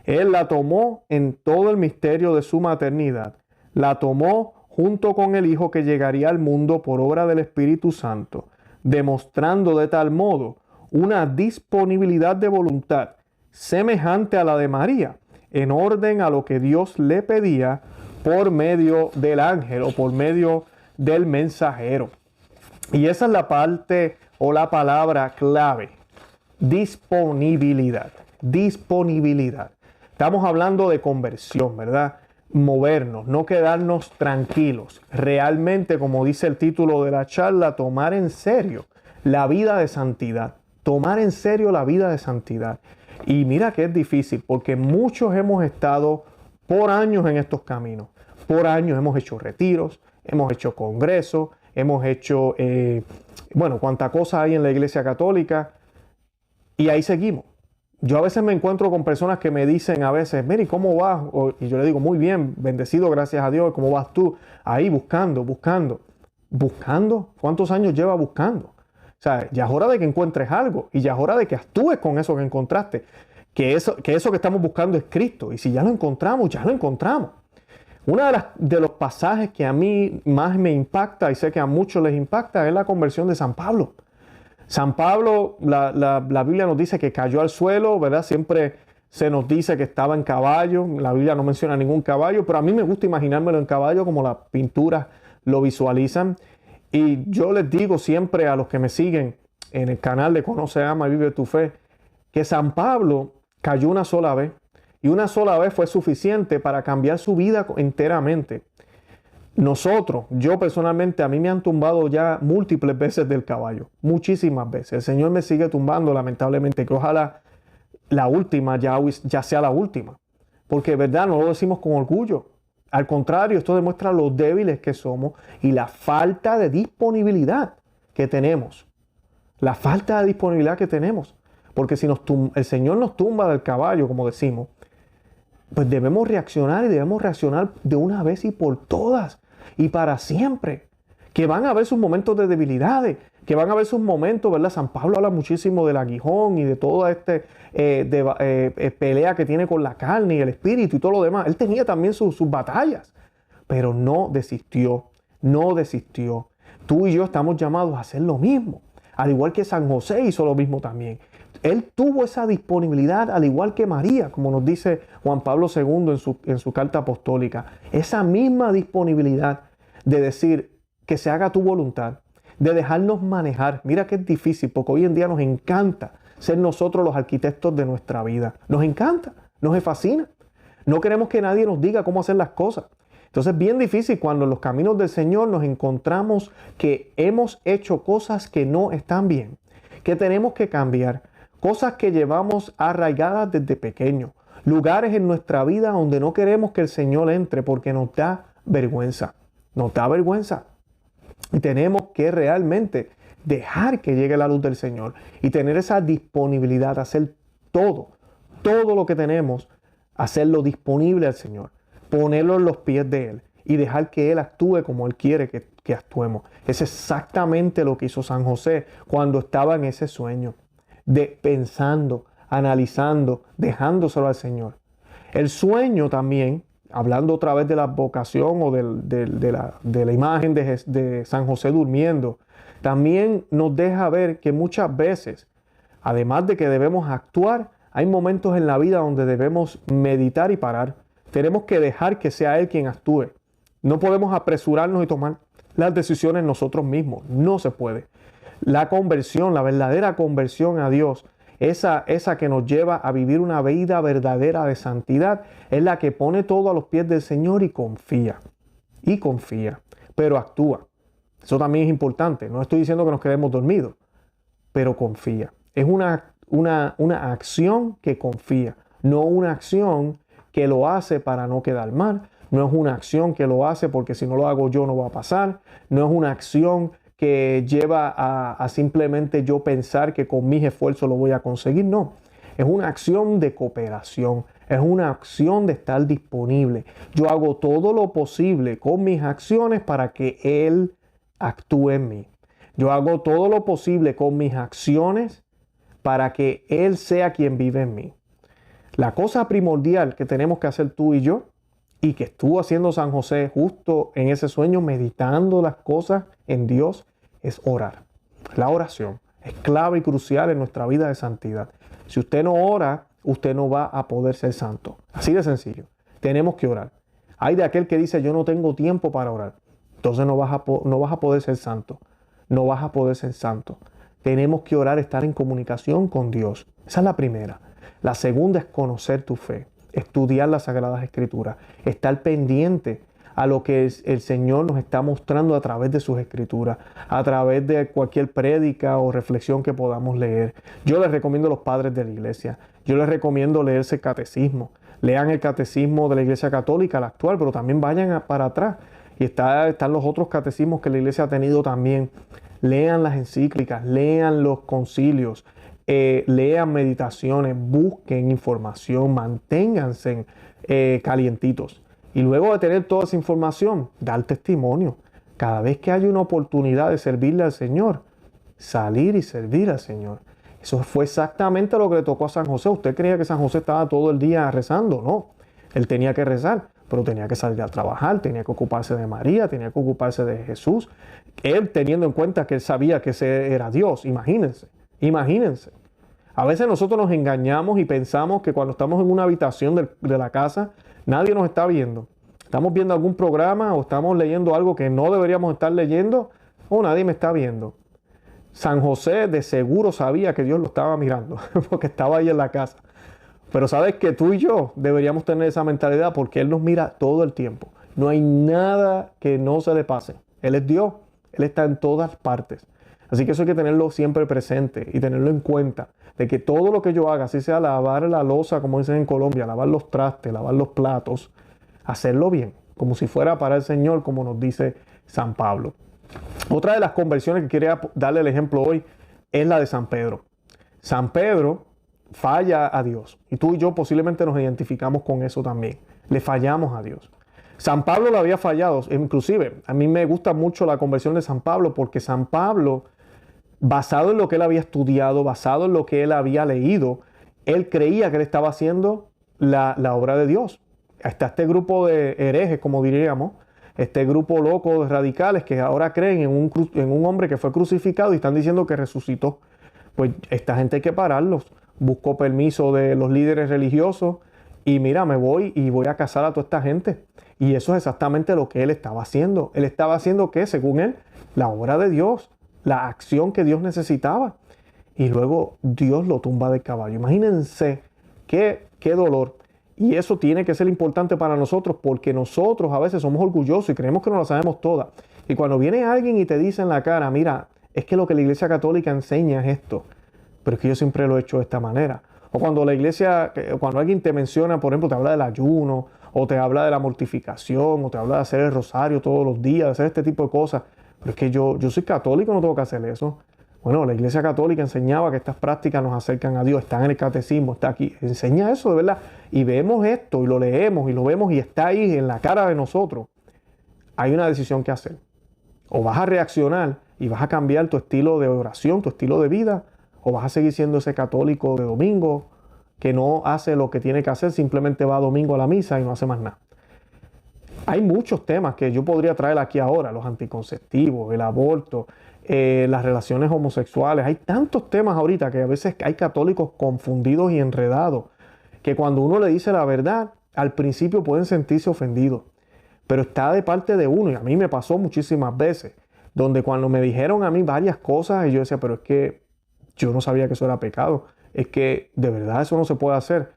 Él la tomó en todo el misterio de su maternidad. La tomó junto con el Hijo que llegaría al mundo por obra del Espíritu Santo, demostrando de tal modo una disponibilidad de voluntad semejante a la de María, en orden a lo que Dios le pedía por medio del ángel o por medio del mensajero. Y esa es la parte o la palabra clave: disponibilidad. Disponibilidad. Estamos hablando de conversión, ¿verdad? Movernos, no quedarnos tranquilos. Realmente, como dice el título de la charla, tomar en serio la vida de santidad. Tomar en serio la vida de santidad. Y mira que es difícil, porque muchos hemos estado por años en estos caminos. Por años hemos hecho retiros, hemos hecho congresos, hemos hecho, cuánta cosa hay en la Iglesia Católica. Y ahí seguimos. Yo a veces me encuentro con personas que me dicen a veces: mire, ¿cómo vas? Y yo le digo: muy bien, bendecido, gracias a Dios. ¿Cómo vas tú? Ahí buscando. ¿Buscando? ¿Cuántos años lleva buscando? O sea, ya es hora de que encuentres algo y ya es hora de que actúes con eso que encontraste. Que eso que estamos buscando es Cristo. Y si ya lo encontramos, ya lo encontramos. Uno de los pasajes que a mí más me impacta, y sé que a muchos les impacta, es la conversión de San Pablo. San Pablo, la Biblia nos dice que cayó al suelo, ¿verdad? Siempre se nos dice que estaba en caballo. La Biblia no menciona ningún caballo, pero a mí me gusta imaginármelo en caballo como las pinturas lo visualizan. Y yo les digo siempre a los que me siguen en el canal de Conoce, Ama y Vive tu Fe, que San Pablo cayó una sola vez y una sola vez fue suficiente para cambiar su vida enteramente. Nosotros, yo personalmente, a mí me han tumbado ya múltiples veces del caballo, muchísimas veces. El Señor me sigue tumbando, lamentablemente, que ojalá la última ya sea la última. Porque, ¿verdad? No lo decimos con orgullo. Al contrario, esto demuestra lo débiles que somos y la falta de disponibilidad que tenemos. La falta de disponibilidad que tenemos. Porque si el Señor nos tumba del caballo, como decimos, pues debemos reaccionar, y debemos reaccionar de una vez y por todas y para siempre. Que van a haber sus momentos de debilidades, que van a haber sus momentos, ¿verdad? San Pablo habla muchísimo del aguijón y de toda pelea que tiene con la carne y el espíritu y todo lo demás. Él tenía también sus batallas, pero no desistió. Tú y yo estamos llamados a hacer lo mismo, al igual que San José hizo lo mismo también. Él tuvo esa disponibilidad, al igual que María, como nos dice Juan Pablo II en su carta apostólica. Esa misma disponibilidad de decir que se haga tu voluntad, de dejarnos manejar. Mira que es difícil, porque hoy en día nos encanta ser nosotros los arquitectos de nuestra vida. Nos encanta, nos fascina. No queremos que nadie nos diga cómo hacer las cosas. Entonces es bien difícil cuando en los caminos del Señor nos encontramos que hemos hecho cosas que no están bien, que tenemos que cambiar. Cosas que llevamos arraigadas desde pequeño. lugares en nuestra vida donde no queremos que el Señor entre porque nos da vergüenza. Nos da vergüenza. Y tenemos que realmente dejar que llegue la luz del Señor y tener esa disponibilidad, hacer todo lo que tenemos, hacerlo disponible al Señor, ponerlo en los pies de Él y dejar que Él actúe como Él quiere que actuemos. Es exactamente lo que hizo San José cuando estaba en ese sueño, pensando, analizando, dejándoselo al Señor. El sueño también, hablando otra vez de la vocación o de la imagen de San José durmiendo, también nos deja ver que muchas veces, además de que debemos actuar, hay momentos en la vida donde debemos meditar y parar. Tenemos que dejar que sea Él quien actúe. No podemos apresurarnos y tomar las decisiones nosotros mismos. No se puede. La conversión, la verdadera conversión a Dios, esa que nos lleva a vivir una vida verdadera de santidad, es la que pone todo a los pies del Señor y confía. Y confía, pero actúa. Eso también es importante. No estoy diciendo que nos quedemos dormidos, pero confía. Es una acción que confía, no una acción que lo hace para no quedar mal. No es una acción que lo hace porque si no lo hago yo no va a pasar. No es una acción que lleva a simplemente yo pensar que con mis esfuerzos lo voy a conseguir. No, es una acción de cooperación. Es una acción de estar disponible. Yo hago todo lo posible con mis acciones para que Él actúe en mí. Yo hago todo lo posible con mis acciones para que Él sea quien vive en mí. La cosa primordial que tenemos que hacer tú y yo, y que estuvo haciendo San José justo en ese sueño, meditando las cosas en Dios, es orar. La oración es clave y crucial en nuestra vida de santidad. Si usted no ora, usted no va a poder ser santo. Así de sencillo. Tenemos que orar. Hay de aquel que dice, yo no tengo tiempo para orar. Entonces no vas a poder ser santo. No vas a poder ser santo. Tenemos que orar, estar en comunicación con Dios. Esa es la primera. La segunda es conocer tu fe, estudiar las Sagradas Escrituras, estar pendiente a lo que el Señor nos está mostrando a través de sus Escrituras, a través de cualquier prédica o reflexión que podamos leer. Yo les recomiendo a los padres de la iglesia, yo les recomiendo leerse el catecismo. Lean el catecismo de la Iglesia Católica, la actual, pero también vayan para atrás. Y están los otros catecismos que la iglesia ha tenido también. Lean las encíclicas, lean los concilios, lean meditaciones, busquen información, manténganse calientitos. Y luego de tener toda esa información, dar testimonio. Cada vez que hay una oportunidad de servirle al Señor, salir y servir al Señor. Eso fue exactamente lo que le tocó a San José. ¿Usted creía que San José estaba todo el día rezando? No, él tenía que rezar, pero tenía que salir a trabajar, tenía que ocuparse de María, tenía que ocuparse de Jesús. Él teniendo en cuenta que él sabía que ese era Dios. Imagínense. A veces nosotros nos engañamos y pensamos que cuando estamos en una habitación de la casa, nadie nos está viendo. Estamos viendo algún programa o estamos leyendo algo que no deberíamos estar leyendo, o nadie me está viendo. San José de seguro sabía que Dios lo estaba mirando, porque estaba ahí en la casa. Pero sabes que tú y yo deberíamos tener esa mentalidad porque Él nos mira todo el tiempo. No hay nada que no se le pase. Él es Dios, Él está en todas partes. Así que eso hay que tenerlo siempre presente y tenerlo en cuenta. De que todo lo que yo haga, así sea lavar la loza, como dicen en Colombia, lavar los trastes, lavar los platos, hacerlo bien, como si fuera para el Señor, como nos dice San Pablo. Otra de las conversiones que quería darle el ejemplo hoy es la de San Pedro. San Pedro falla a Dios y tú y yo posiblemente nos identificamos con eso también. Le fallamos a Dios. San Pablo lo había fallado. Inclusive, a mí me gusta mucho la conversión de San Pablo porque San Pablo, basado en lo que él había estudiado, basado en lo que él había leído, él creía que él estaba haciendo la obra de Dios. Está este grupo de herejes, como diríamos, este grupo loco de radicales que ahora creen en un hombre que fue crucificado y están diciendo que resucitó. Pues esta gente hay que pararlos. Buscó permiso de los líderes religiosos y mira, me voy y voy a cazar a toda esta gente. Y eso es exactamente lo que él estaba haciendo. Él estaba haciendo, ¿qué? Según él, la obra de Dios, la acción que Dios necesitaba. Y luego Dios lo tumba del caballo. Imagínense qué dolor. Y eso tiene que ser importante para nosotros porque nosotros a veces somos orgullosos y creemos que no lo sabemos todas. Y cuando viene alguien y te dice en la cara, mira, es que lo que la Iglesia Católica enseña es esto, pero es que yo siempre lo he hecho de esta manera. O cuando la iglesia, cuando alguien te menciona, por ejemplo, te habla del ayuno, o te habla de la mortificación, o te habla de hacer el rosario todos los días, de hacer este tipo de cosas. Pero es que yo soy católico, no tengo que hacer eso. Bueno, la iglesia católica enseñaba que estas prácticas nos acercan a Dios, están en el catecismo, está aquí. Enseña eso, de verdad. Y vemos esto, y lo leemos, y lo vemos, y está ahí en la cara de nosotros. Hay una decisión que hacer. O vas a reaccionar y vas a cambiar tu estilo de oración, tu estilo de vida, o vas a seguir siendo ese católico de domingo que no hace lo que tiene que hacer, simplemente va domingo a la misa y no hace más nada. Hay muchos temas que yo podría traer aquí ahora, los anticonceptivos, el aborto, las relaciones homosexuales. Hay tantos temas ahorita que a veces hay católicos confundidos y enredados, que cuando uno le dice la verdad, al principio pueden sentirse ofendidos. Pero está de parte de uno, y a mí me pasó muchísimas veces, donde cuando me dijeron a mí varias cosas, y yo decía, pero es que yo no sabía que eso era pecado, es que de verdad eso no se puede hacer.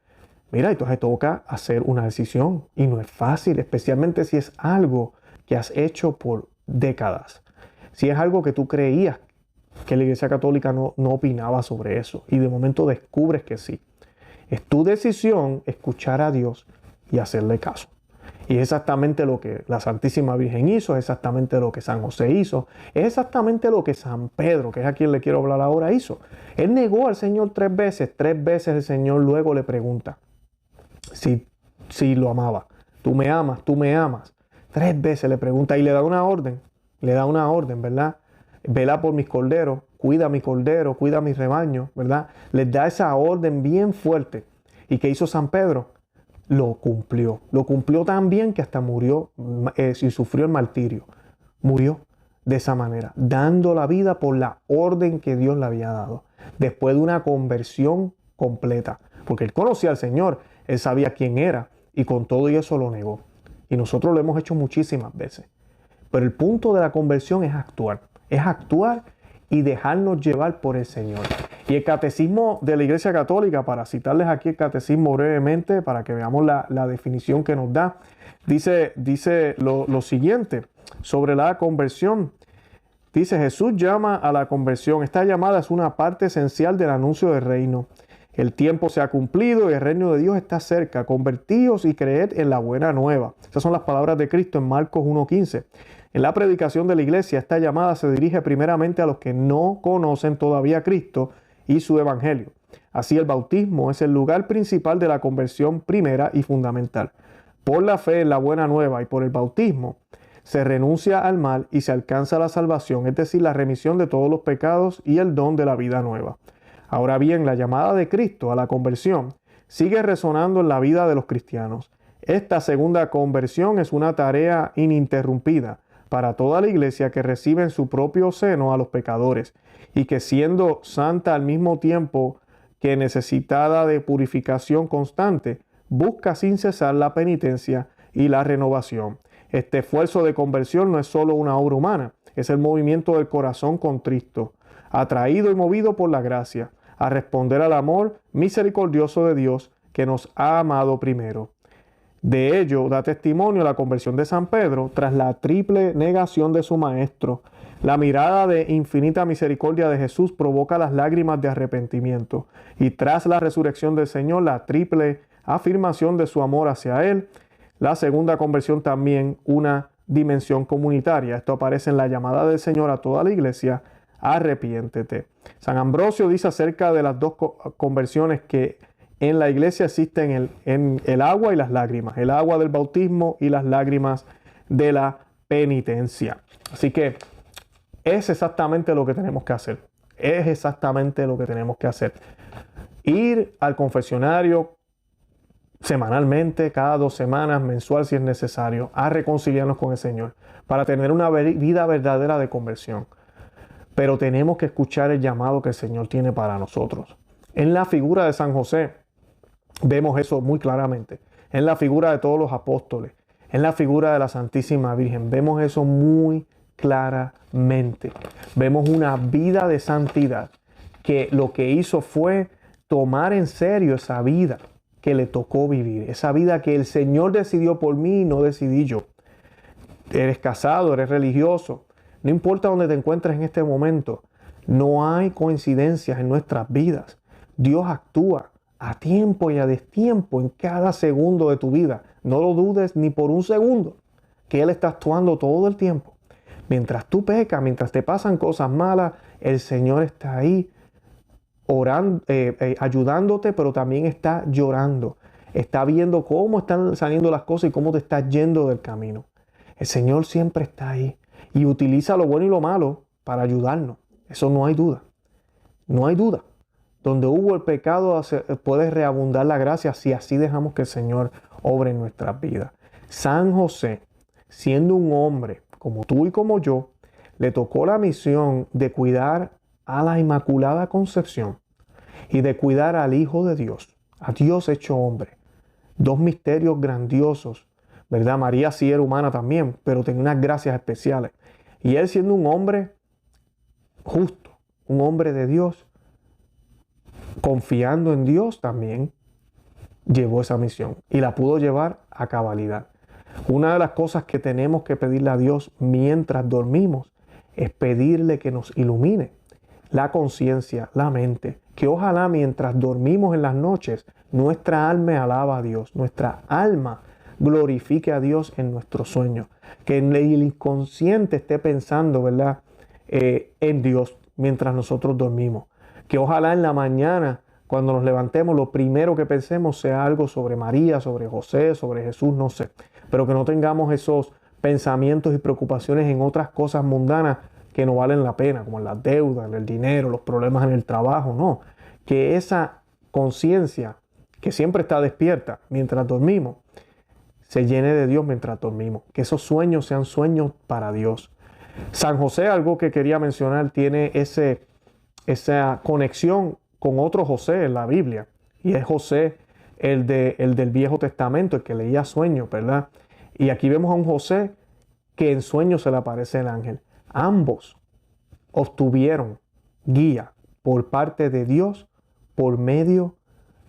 Mira, entonces toca hacer una decisión, y no es fácil, especialmente si es algo que has hecho por décadas. Si es algo que tú creías que la Iglesia Católica no opinaba sobre eso, y de momento descubres que sí. Es tu decisión escuchar a Dios y hacerle caso. Y es exactamente lo que la Santísima Virgen hizo, es exactamente lo que San José hizo, es exactamente lo que San Pedro, que es a quien le quiero hablar ahora, hizo. Él negó al Señor 3 veces, 3 veces el Señor luego le pregunta si lo amaba. ¿Tú me amas? ¿Tú me amas? 3 veces le pregunta y le da una orden, ¿verdad? Vela por mis corderos, cuida mi cordero, cuida mis rebaños, ¿verdad? Les da esa orden bien fuerte. ¿Y qué hizo San Pedro? Lo cumplió tan bien que hasta murió y sufrió el martirio. Murió de esa manera, dando la vida por la orden que Dios le había dado, después de una conversión completa, porque él conocía al Señor, él sabía quién era, y con todo y eso lo negó. Y nosotros lo hemos hecho muchísimas veces. Pero el punto de la conversión es actuar y dejarnos llevar por el Señor. Y el catecismo de la Iglesia Católica, para citarles aquí el catecismo brevemente, para que veamos la definición que nos da, dice lo siguiente sobre la conversión. Dice, Jesús llama a la conversión. Esta llamada es una parte esencial del anuncio del reino. El tiempo se ha cumplido y el reino de Dios está cerca. Convertíos y creed en la buena nueva. Esas son las palabras de Cristo en Marcos 1:15. En la predicación de la iglesia, esta llamada se dirige primeramente a los que no conocen todavía a Cristo y su evangelio. Así el bautismo es el lugar principal de la conversión primera y fundamental. Por la fe en la buena nueva y por el bautismo se renuncia al mal y se alcanza la salvación, es decir, la remisión de todos los pecados y el don de la vida nueva. Ahora bien, la llamada de Cristo a la conversión sigue resonando en la vida de los cristianos. Esta segunda conversión es una tarea ininterrumpida para toda la iglesia que recibe en su propio seno a los pecadores y que siendo santa al mismo tiempo que necesitada de purificación constante, busca sin cesar la penitencia y la renovación. Este esfuerzo de conversión no es solo una obra humana, es el movimiento del corazón contristo, atraído y movido por la gracia, a responder al amor misericordioso de Dios que nos ha amado primero. De ello da testimonio la conversión de San Pedro tras la triple negación de su maestro. La mirada de infinita misericordia de Jesús provoca las lágrimas de arrepentimiento y tras la resurrección del Señor la triple afirmación de su amor hacia Él. La segunda conversión también una dimensión comunitaria. Esto aparece en la llamada del Señor a toda la iglesia: arrepiéntete. San Ambrosio dice acerca de las dos conversiones que en la iglesia existen en el agua y las lágrimas, el agua del bautismo y las lágrimas de la penitencia. Así que es exactamente lo que tenemos que hacer. Es exactamente lo que tenemos que hacer. Ir al confesionario semanalmente, cada 2 semanas, mensual si es necesario, a reconciliarnos con el Señor para tener una vida verdadera de conversión. Pero tenemos que escuchar el llamado que el Señor tiene para nosotros. En la figura de San José vemos eso muy claramente. En la figura de todos los apóstoles, en la figura de la Santísima Virgen, vemos eso muy claramente. Vemos una vida de santidad que lo que hizo fue tomar en serio esa vida que le tocó vivir, esa vida que el Señor decidió por mí y no decidí yo. Eres casado, eres religioso, no importa dónde te encuentres en este momento, no hay coincidencias en nuestras vidas. Dios actúa a tiempo y a destiempo en cada segundo de tu vida. No lo dudes ni por un segundo, que Él está actuando todo el tiempo. Mientras tú pecas, mientras te pasan cosas malas, el Señor está ahí orando, ayudándote, pero también está llorando. Está viendo cómo están saliendo las cosas y cómo te estás yendo del camino. El Señor siempre está ahí y utiliza lo bueno y lo malo para ayudarnos. Eso no hay duda. No hay duda. Donde hubo el pecado puede reabundar la gracia si así dejamos que el Señor obre en nuestras vidas. San José, siendo un hombre como tú y como yo, le tocó la misión de cuidar a la Inmaculada Concepción y de cuidar al Hijo de Dios, a Dios hecho hombre. Dos misterios grandiosos, ¿verdad? María sí era humana también, pero tenía unas gracias especiales. Y él siendo un hombre justo, un hombre de Dios, confiando en Dios también, llevó esa misión y la pudo llevar a cabalidad. Una de las cosas que tenemos que pedirle a Dios mientras dormimos es pedirle que nos ilumine la conciencia, la mente, que ojalá mientras dormimos en las noches, nuestra alma alaba a Dios, nuestra alma glorifique a Dios en nuestros sueños, que el inconsciente esté pensando, ¿verdad?, en Dios mientras nosotros dormimos. Que ojalá en la mañana, cuando nos levantemos, lo primero que pensemos sea algo sobre María, sobre José, sobre Jesús, no sé. Pero que no tengamos esos pensamientos y preocupaciones en otras cosas mundanas que no valen la pena, como en las deudas, en el dinero, los problemas en el trabajo, no. Que esa conciencia que siempre está despierta mientras dormimos, se llene de Dios mientras dormimos. Que esos sueños sean sueños para Dios. San José, algo que quería mencionar, tiene esa conexión con otro José en la Biblia. Y es José, el del Viejo Testamento, el que leía sueños, ¿verdad? Y aquí vemos a un José que en sueños se le aparece el ángel. Ambos obtuvieron guía por parte de Dios por medio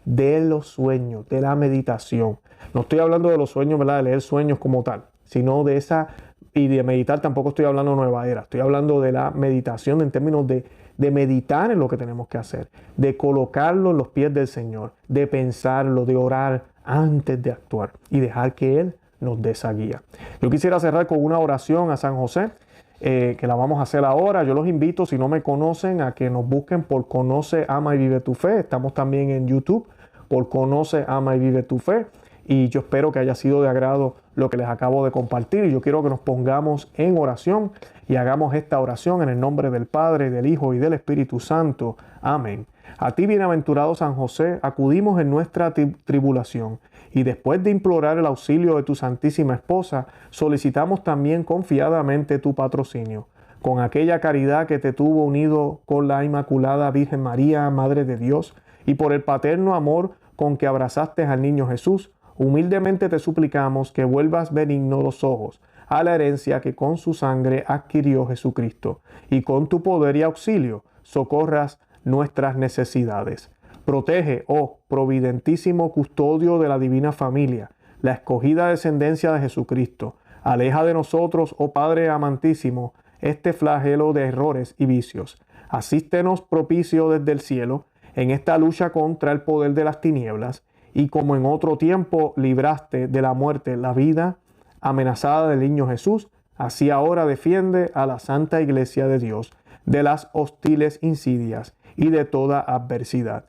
de los sueños, de la meditación. No estoy hablando de los sueños, ¿verdad?, de leer sueños como tal, sino de esa, y de meditar tampoco estoy hablando de nueva era, estoy hablando de la meditación en términos de meditar en lo que tenemos que hacer, de colocarlo en los pies del Señor, de pensarlo, de orar antes de actuar y dejar que Él nos dé esa guía. Yo quisiera cerrar con una oración a San José, que la vamos a hacer ahora. Yo los invito, si no me conocen, a que nos busquen por Conoce, Ama y Vive tu Fe. Estamos también en YouTube por Conoce, Ama y Vive tu Fe. Y yo espero que haya sido de agrado lo que les acabo de compartir. Y yo quiero que nos pongamos en oración y hagamos esta oración en el nombre del Padre, del Hijo y del Espíritu Santo. Amén. A ti, bienaventurado San José, acudimos en nuestra tribulación y después de implorar el auxilio de tu Santísima Esposa, solicitamos también confiadamente tu patrocinio. Con aquella caridad que te tuvo unido con la Inmaculada Virgen María, Madre de Dios, y por el paterno amor con que abrazaste al niño Jesús, humildemente te suplicamos que vuelvas benigno los ojos a la herencia que con su sangre adquirió Jesucristo, y con tu poder y auxilio socorras nuestras necesidades. Protege, oh providentísimo custodio de la divina familia, la escogida descendencia de Jesucristo. Aleja de nosotros, oh Padre amantísimo, este flagelo de errores y vicios. Asístenos propicio desde el cielo en esta lucha contra el poder de las tinieblas, y como en otro tiempo libraste de la muerte la vida amenazada del niño Jesús, así ahora defiende a la Santa Iglesia de Dios de las hostiles insidias y de toda adversidad.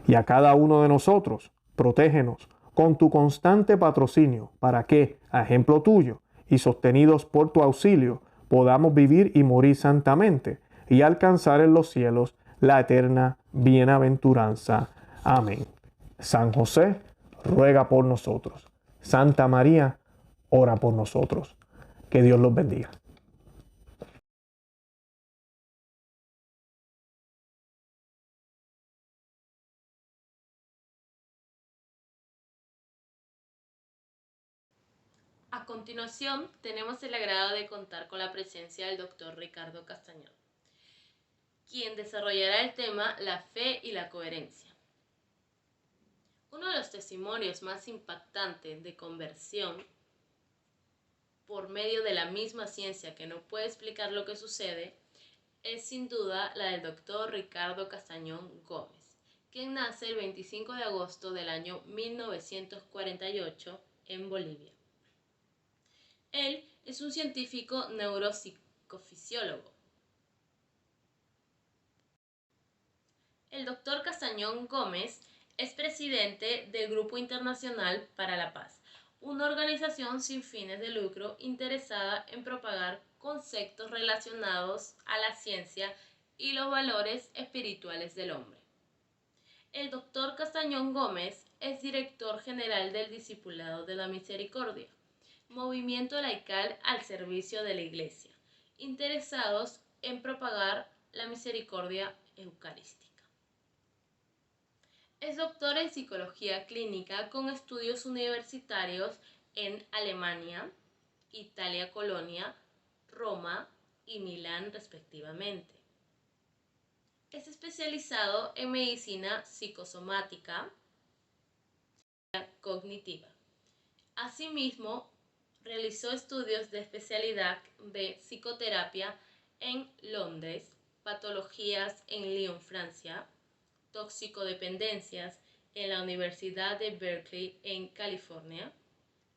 Y a cada uno de nosotros, protégenos con tu constante patrocinio, para que, a ejemplo tuyo y sostenidos por tu auxilio, podamos vivir y morir santamente y alcanzar en los cielos la eterna bienaventuranza. Amén. San José, ruega por nosotros. Santa María, ora por nosotros. Que Dios los bendiga. A continuación, tenemos el agrado de contar con la presencia del doctor Ricardo Castañón, quien desarrollará el tema La fe y la coherencia. Uno de los testimonios más impactantes de conversión por medio de la misma ciencia que no puede explicar lo que sucede es sin duda la del doctor Ricardo Castañón Gómez, quien nace el 25 de agosto del año 1948 en Bolivia. Él es un científico neuropsicofisiólogo. El Dr. Castañón Gómez es presidente del Grupo Internacional para la Paz, una organización sin fines de lucro interesada en propagar conceptos relacionados a la ciencia y los valores espirituales del hombre. El Dr. Castañón Gómez es director general del Discipulado de la Misericordia, movimiento laical al servicio de la Iglesia, interesados en propagar la misericordia eucarística. Es doctor en psicología clínica con estudios universitarios en Alemania, Italia Colonia, Roma y Milán respectivamente. Es especializado en medicina psicosomática cognitiva. Asimismo, realizó estudios de especialidad de psicoterapia en Londres, patologías en Lyon, Francia, toxicodependencias en la Universidad de Berkeley en California,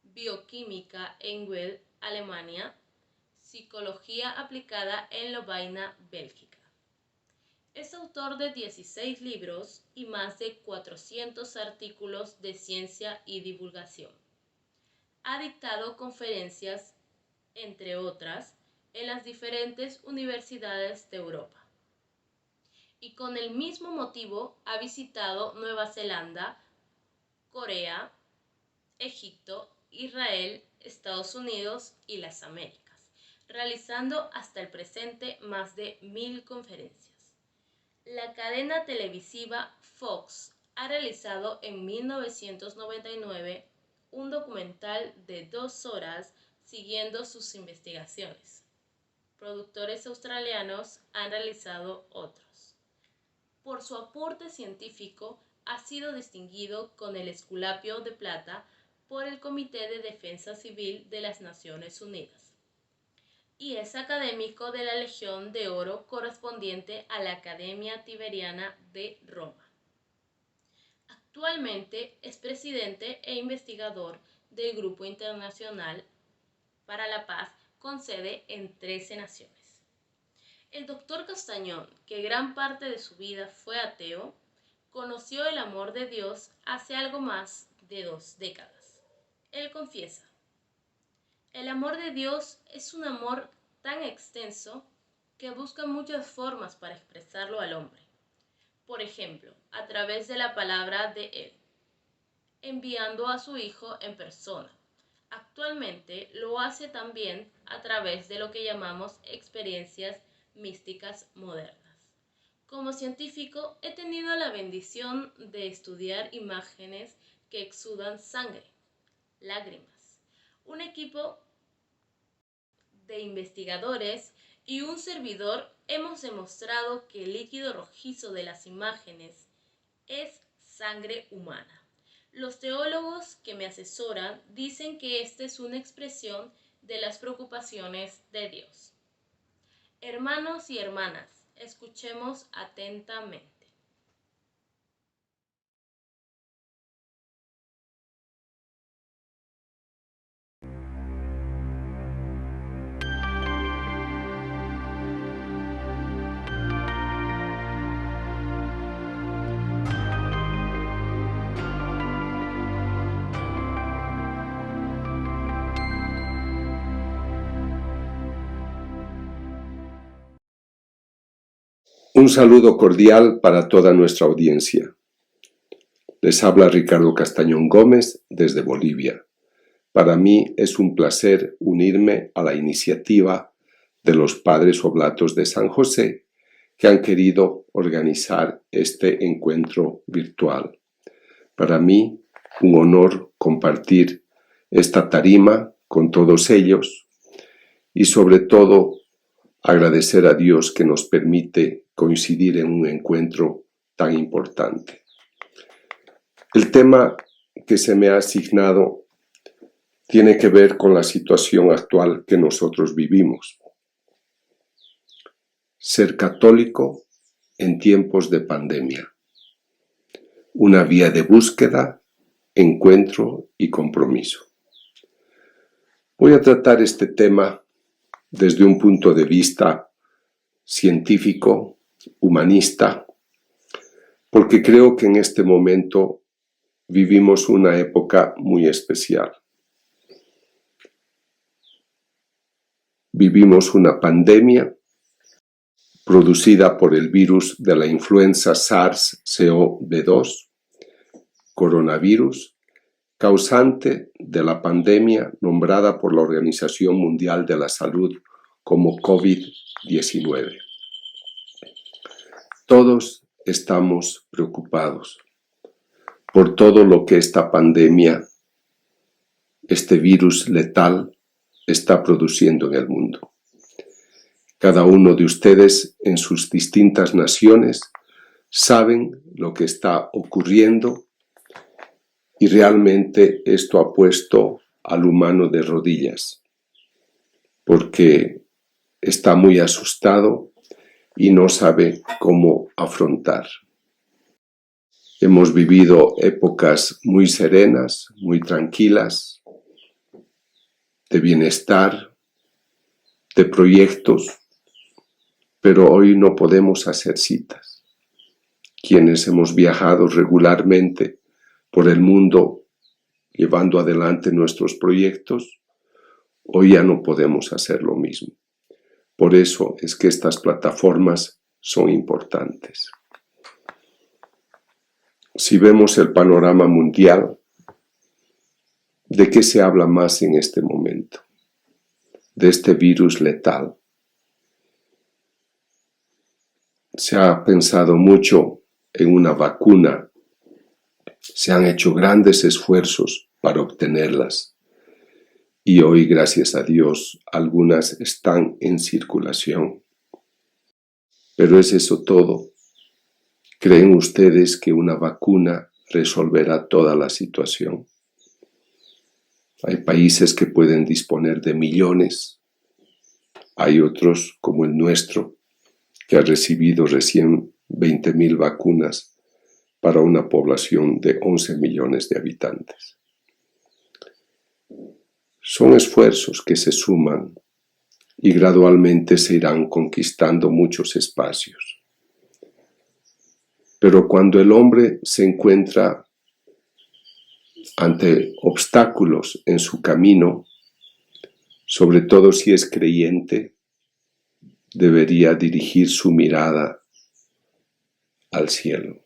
bioquímica en Well, Alemania, psicología aplicada en Lovaina, Bélgica. Es autor de 16 libros y más de 400 artículos de ciencia y divulgación. Ha dictado conferencias, entre otras, en las diferentes universidades de Europa. Y con el mismo motivo ha visitado Nueva Zelanda, Corea, Egipto, Israel, Estados Unidos y las Américas, realizando hasta el presente más de 1000 conferencias. La cadena televisiva Fox ha realizado en 1999 un documental de 2 horas siguiendo sus investigaciones. Productores australianos han realizado otros. Por su aporte científico ha sido distinguido con el Esculapio de Plata por el Comité de Defensa Civil de las Naciones Unidas y es académico de la Legión de Oro correspondiente a la Academia Tiberiana de Roma. Actualmente es presidente e investigador del Grupo Internacional para la Paz con sede en 13 naciones. El Dr. Castañón, que gran parte de su vida fue ateo, conoció el amor de Dios hace algo más de 2 décadas. Él confiesa: el amor de Dios es un amor tan extenso que busca muchas formas para expresarlo al hombre. Por ejemplo, a través de la palabra de Él, enviando a su Hijo en persona. Actualmente lo hace también a través de lo que llamamos experiencias místicas modernas. Como científico he tenido la bendición de estudiar imágenes que exudan sangre, lágrimas. Un equipo de investigadores y un servidor hemos demostrado que el líquido rojizo de las imágenes es sangre humana. Los teólogos que me asesoran dicen que esta es una expresión de las preocupaciones de Dios. Hermanos y hermanas, escuchemos atentamente. Un saludo cordial para toda nuestra audiencia. Les habla Ricardo Castañón Gómez desde Bolivia. Para mí es un placer unirme a la iniciativa de los Padres Oblatos de San José que han querido organizar este encuentro virtual. Para mí, un honor compartir esta tarima con todos ellos y sobre todo agradecer a Dios que nos permite coincidir en un encuentro tan importante. El tema que se me ha asignado tiene que ver con la situación actual que nosotros vivimos. Ser católico en tiempos de pandemia. una vía de búsqueda, encuentro y compromiso. Voy a tratar este tema desde un punto de vista científico, humanista, porque creo que en este momento vivimos una época muy especial. Vivimos una pandemia producida por el virus de la influenza SARS-CoV-2, coronavirus, causante de la pandemia nombrada por la Organización Mundial de la Salud como COVID-19. Todos estamos preocupados por todo lo que esta pandemia, este virus letal, está produciendo en el mundo. Cada uno de ustedes en sus distintas naciones saben lo que está ocurriendo y realmente esto ha puesto al humano de rodillas, porque está muy asustado y no sabe cómo afrontar. Hemos vivido épocas muy serenas, muy tranquilas, de bienestar, de proyectos, pero hoy no podemos hacer citas. Quienes hemos viajado regularmente por el mundo llevando adelante nuestros proyectos, hoy ya no podemos hacer lo mismo. Por eso es que estas plataformas son importantes. Si vemos el panorama mundial, ¿de qué se habla más en este momento? De este virus letal. Se ha pensado mucho en una vacuna, se han hecho grandes esfuerzos para obtenerlas y hoy, gracias a Dios, algunas están en circulación. ¿Pero es eso todo? ¿Creen ustedes que una vacuna resolverá toda la situación? Hay países que pueden disponer de millones, hay otros, como el nuestro, que ha recibido recién 20.000 vacunas para una población de 11 millones de habitantes. Son esfuerzos que se suman y gradualmente se irán conquistando muchos espacios. Pero cuando el hombre se encuentra ante obstáculos en su camino, sobre todo si es creyente, debería dirigir su mirada al cielo,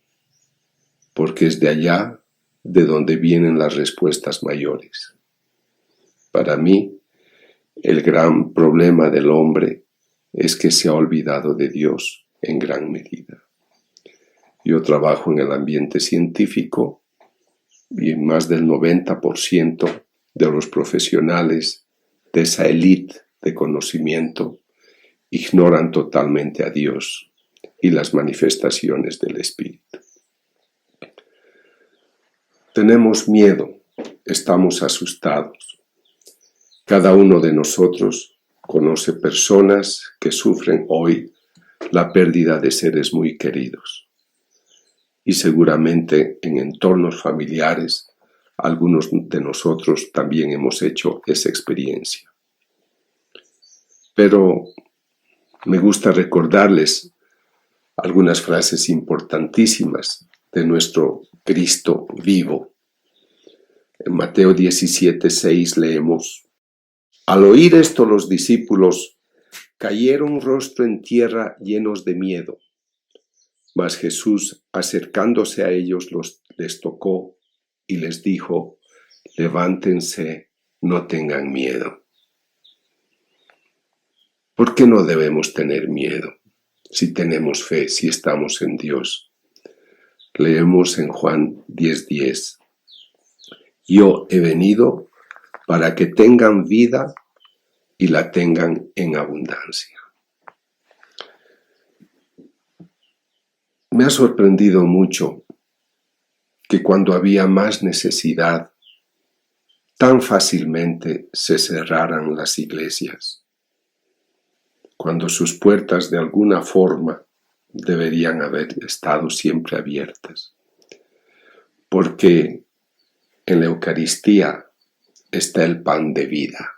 porque es de allá de donde vienen las respuestas mayores. Para mí, el gran problema del hombre es que se ha olvidado de Dios en gran medida. Yo trabajo en el ambiente científico y más del 90% de los profesionales de esa élite de conocimiento ignoran totalmente a Dios y las manifestaciones del Espíritu. Tenemos miedo, estamos asustados. Cada uno de nosotros conoce personas que sufren hoy la pérdida de seres muy queridos. Y seguramente en entornos familiares, algunos de nosotros también hemos hecho esa experiencia. Pero me gusta recordarles algunas frases importantísimas de nuestro Cristo vivo. En Mateo 17:6 leemos: Al oír esto los discípulos cayeron rostro en tierra llenos de miedo. Mas Jesús, acercándose a ellos, les tocó y les dijo: levántense, no tengan miedo. ¿Por qué no debemos tener miedo si tenemos fe, si estamos en Dios? Leemos en Juan 10:10. Yo he venido para que tengan vida y la tengan en abundancia. Me ha sorprendido mucho que cuando había más necesidad, tan fácilmente se cerraran las iglesias, cuando sus puertas de alguna forma deberían haber estado siempre abiertas. porque en la Eucaristía está el pan de vida.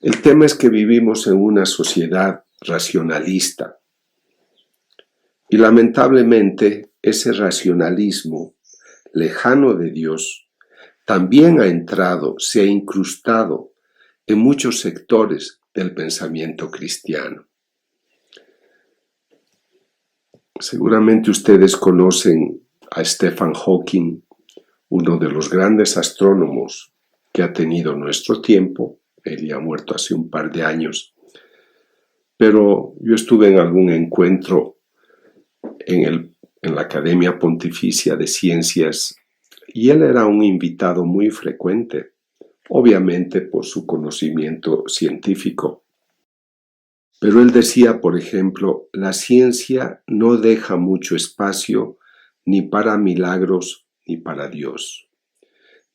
El tema es que vivimos en una sociedad racionalista y lamentablemente ese racionalismo lejano de Dios también ha entrado, se ha incrustado en muchos sectores del pensamiento cristiano. Seguramente ustedes conocen a Stephen Hawking, uno de los grandes astrónomos que ha tenido nuestro tiempo. Él ya ha muerto hace un par de años. Pero yo estuve en algún encuentro en la Academia Pontificia de Ciencias y él era un invitado muy frecuente, obviamente por su conocimiento científico. Pero él decía, por ejemplo, la ciencia no deja mucho espacio ni para milagros ni para Dios.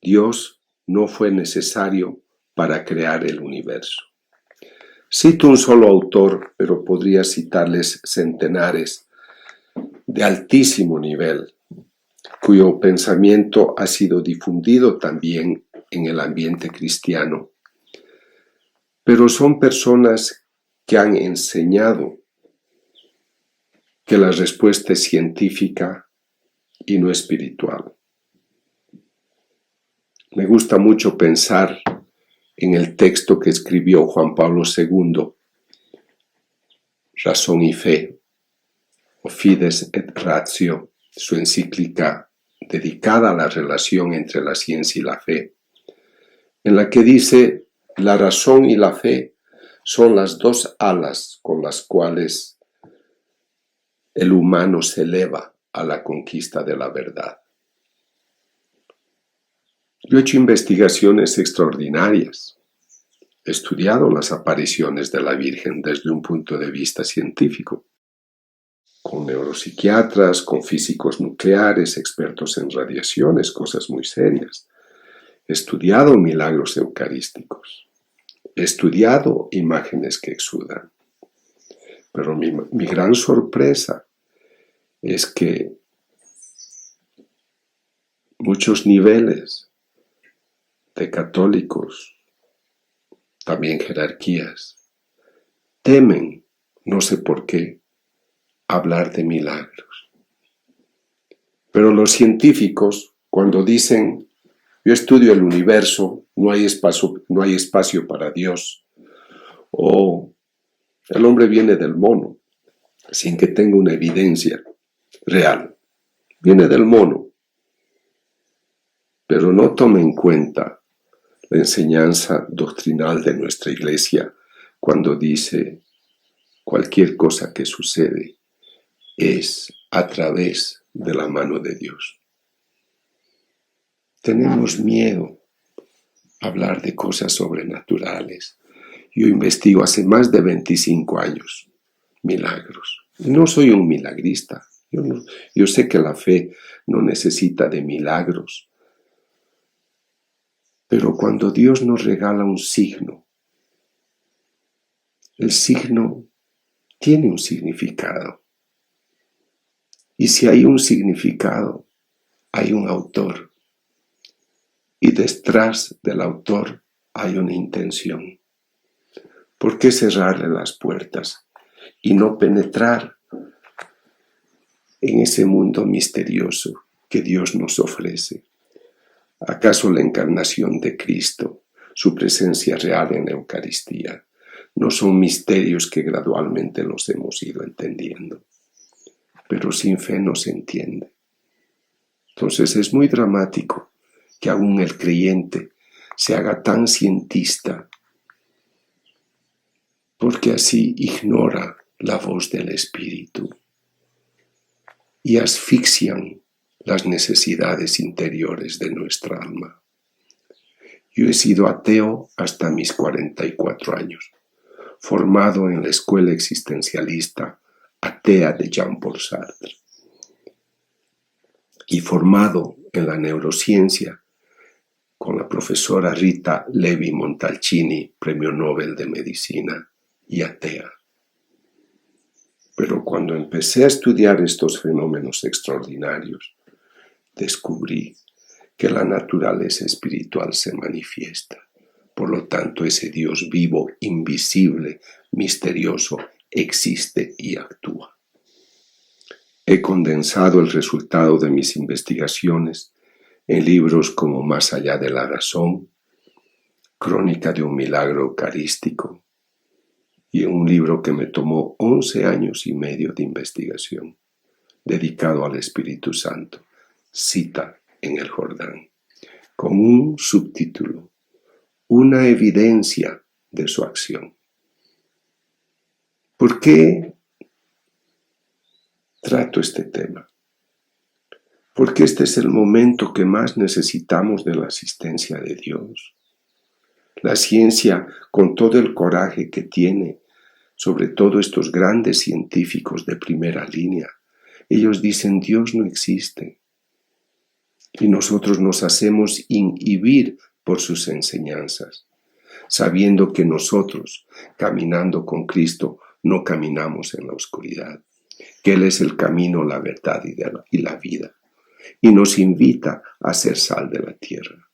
Dios no fue necesario para crear el universo. Cito un solo autor, pero podría citarles centenares de altísimo nivel, cuyo pensamiento ha sido difundido también en el ambiente cristiano. Pero son personas que han enseñado que la respuesta es científica y no espiritual. Me gusta mucho pensar en el texto que escribió Juan Pablo II, Razón y Fe, o Fides et Ratio, su encíclica dedicada a la relación entre la ciencia y la fe, en la que dice: la razón y la fe son las dos alas con las cuales el humano se eleva a la conquista de la verdad. Yo he hecho investigaciones extraordinarias. He estudiado las apariciones de la Virgen desde un punto de vista científico, con neuropsiquiatras, con físicos nucleares, expertos en radiaciones, cosas muy serias. He estudiado milagros eucarísticos. He estudiado imágenes que exudan. Pero mi gran sorpresa es que muchos niveles de católicos, también jerarquías, temen, no sé por qué, hablar de milagros. Pero los científicos, cuando dicen: yo estudio el universo, no hay espacio para Dios, o el hombre viene del mono, sin que tenga una evidencia real, viene del mono, pero no toma en cuenta la enseñanza doctrinal de nuestra Iglesia cuando dice: cualquier cosa que sucede es a través de la mano de Dios. Tenemos miedo a hablar de cosas sobrenaturales. Yo investigo hace más de 25 años milagros. No soy un milagrista. Yo sé que la fe no necesita de milagros. Pero cuando Dios nos regala un signo, el signo tiene un significado. Y si hay un significado, hay un autor. Y detrás del autor hay una intención. ¿Por qué cerrarle las puertas y no penetrar en ese mundo misterioso que Dios nos ofrece? ¿Acaso la encarnación de Cristo, su presencia real en la Eucaristía, no son misterios que gradualmente los hemos ido entendiendo? Pero sin fe no se entiende. Entonces es muy dramático que aún el creyente se haga tan cientista, porque así ignora la voz del Espíritu y asfixian las necesidades interiores de nuestra alma. Yo he sido ateo hasta mis 44 años, formado en la escuela existencialista atea de Jean-Paul Sartre y formado en la neurociencia con la profesora Rita Levi Montalcini, premio Nobel de Medicina y atea. Pero cuando empecé a estudiar estos fenómenos extraordinarios, descubrí que la naturaleza espiritual se manifiesta. Por lo tanto, ese Dios vivo, invisible, misterioso, existe y actúa. He condensado el resultado de mis investigaciones en libros como Más allá de la razón, Crónica de un milagro eucarístico, y en un libro que me tomó 11 años y medio de investigación, dedicado al Espíritu Santo, Cita en el Jordán, con un subtítulo, Una evidencia de su acción. ¿Por qué trato este tema? Porque este es el momento que más necesitamos de la asistencia de Dios. La ciencia, con todo el coraje que tiene, sobre todo estos grandes científicos de primera línea, ellos dicen Dios no existe. Y nosotros nos hacemos inhibir por sus enseñanzas, sabiendo que nosotros, caminando con Cristo, no caminamos en la oscuridad, que Él es el camino, la verdad y la vida, y nos invita a ser sal de la tierra.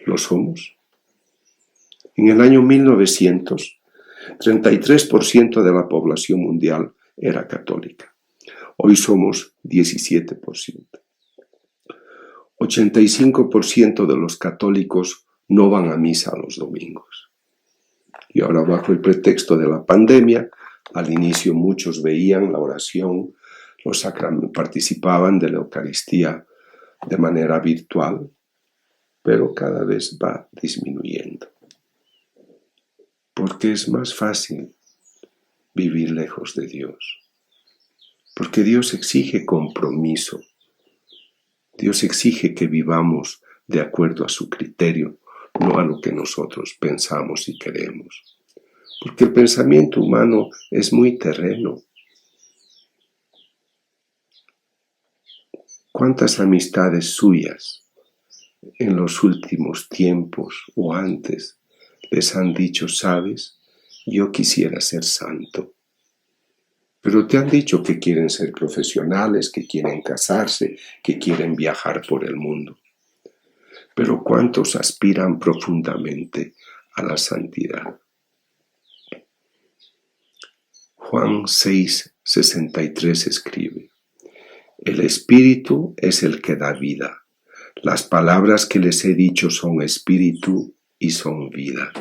¿Lo somos? En el año 1900, 33% de la población mundial era católica. Hoy somos 17%. 85% de los católicos no van a misa los domingos. Y ahora, bajo el pretexto de la pandemia, al inicio muchos veían la oración, participaban de la Eucaristía de manera virtual, pero cada vez va disminuyendo. Porque es más fácil vivir lejos de Dios. Porque Dios exige compromiso. Dios exige que vivamos de acuerdo a su criterio, no a lo que nosotros pensamos y queremos. Porque el pensamiento humano es muy terreno. ¿Cuántas amistades suyas en los últimos tiempos o antes les han dicho, sabes, yo quisiera ser santo? Pero te han dicho que quieren ser profesionales, que quieren casarse, que quieren viajar por el mundo. Pero ¿cuántos aspiran profundamente a la santidad? Juan 6:63 escribe, el Espíritu es el que da vida. Las palabras que les he dicho son espíritu y son vida.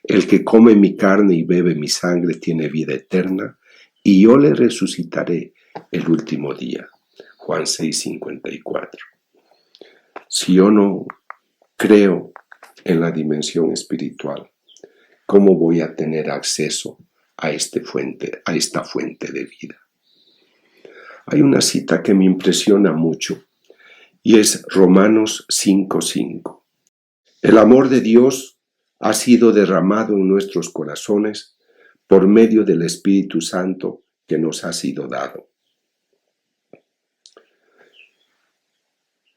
El que come mi carne y bebe mi sangre tiene vida eterna, y yo le resucitaré el último día. Juan 6:54. Si yo no creo en la dimensión espiritual, ¿cómo voy a tener acceso a esta fuente de vida? Hay una cita que me impresiona mucho y es Romanos 5:5. El amor de Dios ha sido derramado en nuestros corazones por medio del Espíritu Santo que nos ha sido dado.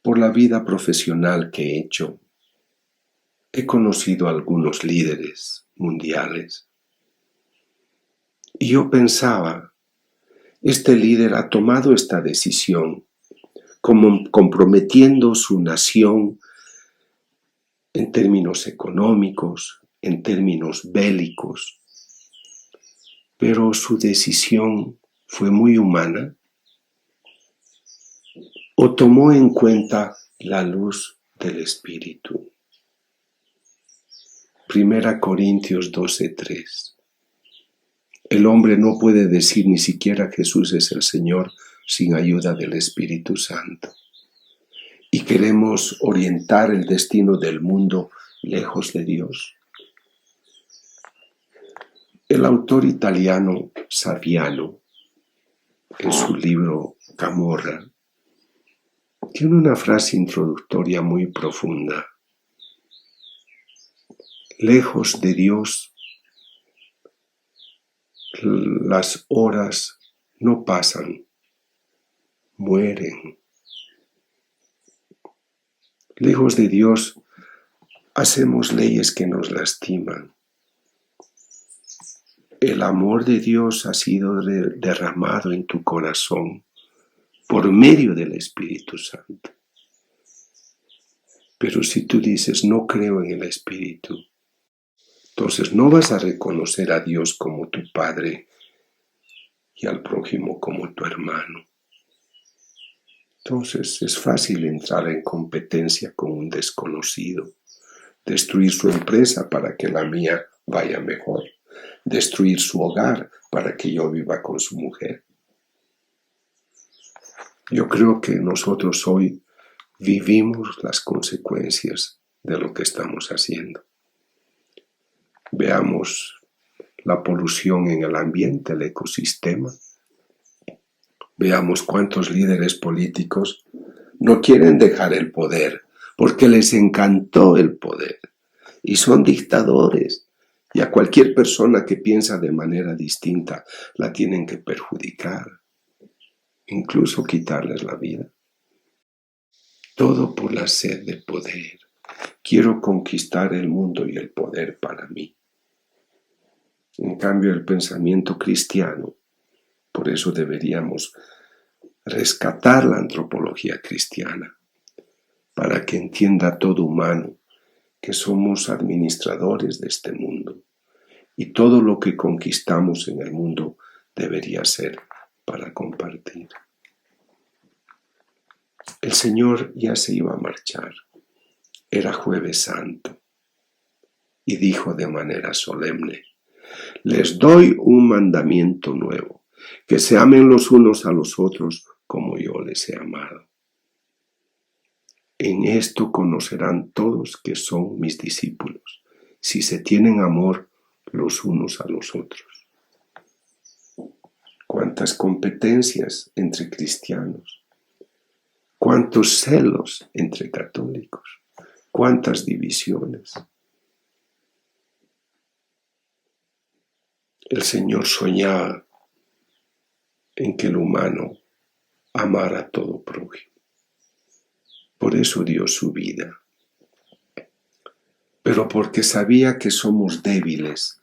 Por la vida profesional que he hecho, he conocido a algunos líderes mundiales. Y yo pensaba, este líder ha tomado esta decisión como comprometiendo su nación en términos económicos, en términos bélicos. Pero su decisión fue muy humana o tomó en cuenta la luz del Espíritu. 1 Corintios 12:3. El hombre no puede decir ni siquiera Jesús es el Señor sin ayuda del Espíritu Santo. Y queremos orientar el destino del mundo lejos de Dios. El autor italiano Saviano, en su libro Camorra, tiene una frase introductoria muy profunda. Lejos de Dios, las horas no pasan, mueren. Lejos de Dios, hacemos leyes que nos lastiman. El amor de Dios ha sido derramado en tu corazón por medio del Espíritu Santo. Pero si tú dices, no creo en el Espíritu, entonces no vas a reconocer a Dios como tu Padre y al prójimo como tu hermano. Entonces es fácil entrar en competencia con un desconocido, destruir su empresa para que la mía vaya mejor, destruir su hogar para que yo viva con su mujer. Yo creo que nosotros hoy vivimos las consecuencias de lo que estamos haciendo. Veamos la polución en el ambiente, el ecosistema. Veamos cuántos líderes políticos no quieren dejar el poder porque les encantó el poder y son dictadores. Y a cualquier persona que piensa de manera distinta la tienen que perjudicar, incluso quitarles la vida. Todo por la sed de poder. Quiero conquistar el mundo y el poder para mí. En cambio, el pensamiento cristiano, por eso deberíamos rescatar la antropología cristiana, para que entienda todo humano que somos administradores de este mundo y todo lo que conquistamos en el mundo debería ser para compartir. El Señor ya se iba a marchar. Era Jueves Santo y dijo de manera solemne: les doy un mandamiento nuevo, que se amen los unos a los otros como yo les he amado. En esto conocerán todos que son mis discípulos, si se tienen amor los unos a los otros. Cuántas competencias entre cristianos, cuántos celos entre católicos, cuántas divisiones. El Señor soñaba en que el humano amara a todo prójimo. Por eso dio su vida. Pero porque sabía que somos débiles,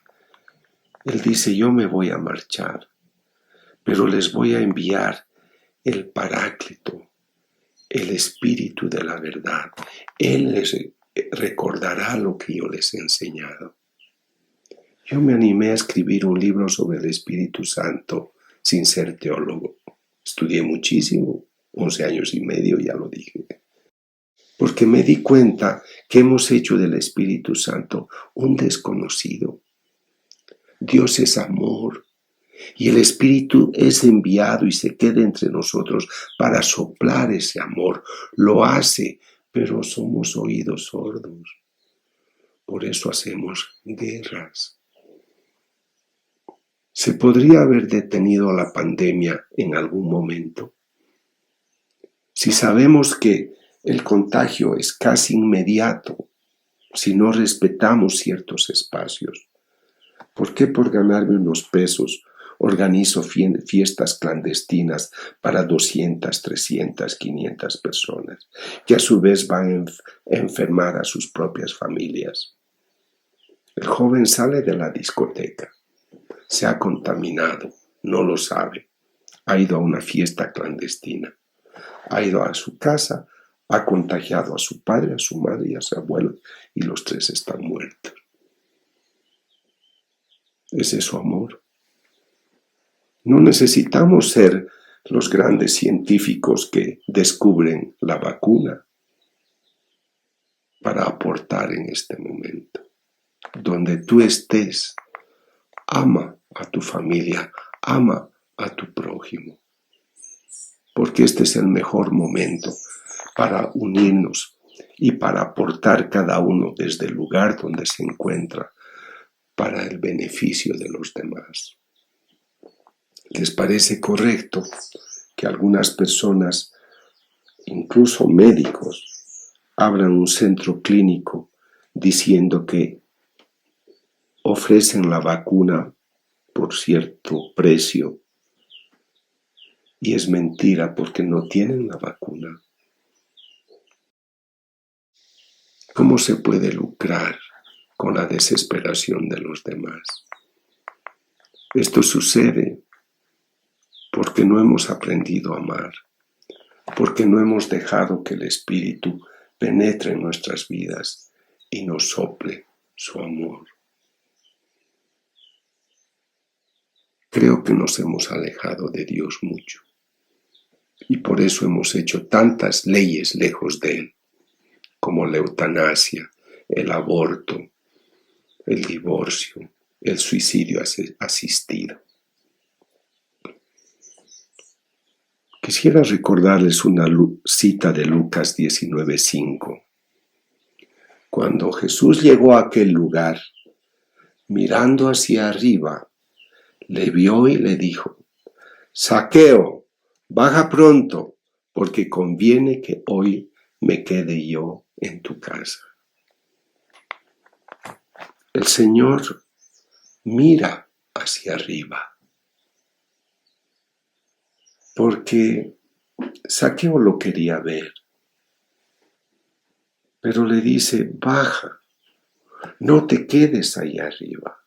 Él dice: yo me voy a marchar, pero les voy a enviar el Paráclito, el Espíritu de la verdad. Él les recordará lo que yo les he enseñado. Yo me animé a escribir un libro sobre el Espíritu Santo sin ser teólogo. Estudié muchísimo, 11 años y medio, ya lo dije. Porque me di cuenta que hemos hecho del Espíritu Santo un desconocido. Dios es amor y el Espíritu es enviado y se queda entre nosotros para soplar ese amor. Lo hace, pero somos oídos sordos. Por eso hacemos guerras. ¿Se podría haber detenido la pandemia en algún momento? Si sabemos que el contagio es casi inmediato, si no respetamos ciertos espacios, ¿por qué por ganarme unos pesos organizo fiestas clandestinas para 200, 300, 500 personas, que a su vez van a enfermar a sus propias familias? El joven sale de la discoteca, se ha contaminado, no lo sabe, ha ido a una fiesta clandestina, ha ido a su casa, ha contagiado a su padre, a su madre y a su abuelo, y los tres están muertos. ¿Es eso amor? No necesitamos ser los grandes científicos que descubren la vacuna para aportar en este momento. Donde tú estés, ama a tu familia, ama a tu prójimo, porque este es el mejor momento para unirnos y para aportar cada uno desde el lugar donde se encuentra para el beneficio de los demás. ¿Les parece correcto que algunas personas, incluso médicos, abran un centro clínico diciendo que ofrecen la vacuna por cierto precio y es mentira porque no tienen la vacuna? ¿Cómo se puede lucrar con la desesperación de los demás? Esto sucede porque no hemos aprendido a amar, porque no hemos dejado que el Espíritu penetre en nuestras vidas y nos sople su amor. Creo que nos hemos alejado de Dios mucho y por eso hemos hecho tantas leyes lejos de Él, como la eutanasia, el aborto, el divorcio, el suicidio asistido. Quisiera recordarles una cita de Lucas 19:5. Cuando Jesús llegó a aquel lugar, mirando hacia arriba, le vio y le dijo: Zaqueo, baja pronto, porque conviene que hoy me quede yo en tu casa. El Señor mira hacia arriba, porque Zaqueo lo quería ver, pero le dice: baja, no te quedes ahí arriba.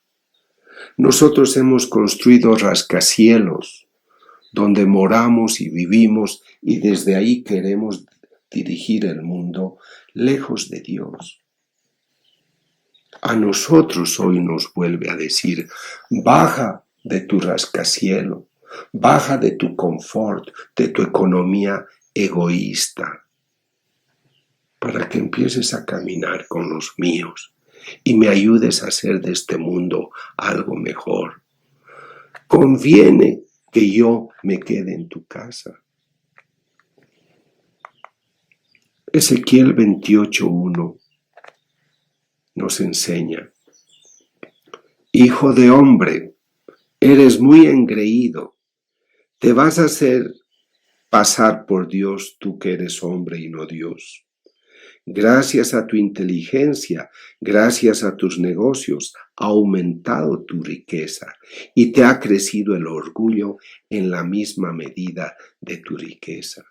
Nosotros hemos construido rascacielos donde moramos y vivimos y desde ahí queremos dirigir el mundo lejos de Dios. A nosotros hoy nos vuelve a decir: baja de tu rascacielo, baja de tu confort, de tu economía egoísta, para que empieces a caminar con los míos y me ayudes a hacer de este mundo algo mejor. Conviene que yo me quede en tu casa. Ezequiel 28:1 nos enseña: Hijo de hombre, eres muy engreído. Te vas a hacer pasar por Dios tú que eres hombre y no Dios. Gracias a tu inteligencia, gracias a tus negocios, ha aumentado tu riqueza y te ha crecido el orgullo en la misma medida de tu riqueza.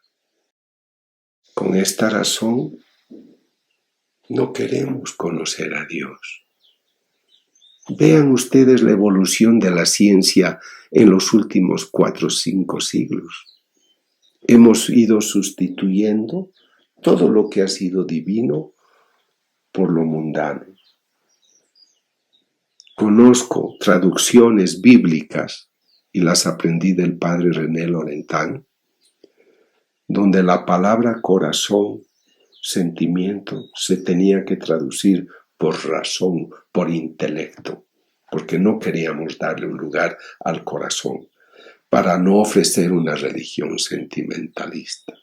Con esta razón, no queremos conocer a Dios. Vean ustedes la evolución de la ciencia en los últimos 4 o 5 siglos. Hemos ido sustituyendo todo lo que ha sido divino por lo mundano. Conozco traducciones bíblicas, y las aprendí del padre René Laurentán, donde la palabra corazón, sentimiento, se tenía que traducir por razón, por intelecto, porque no queríamos darle un lugar al corazón, para no ofrecer una religión sentimentalista.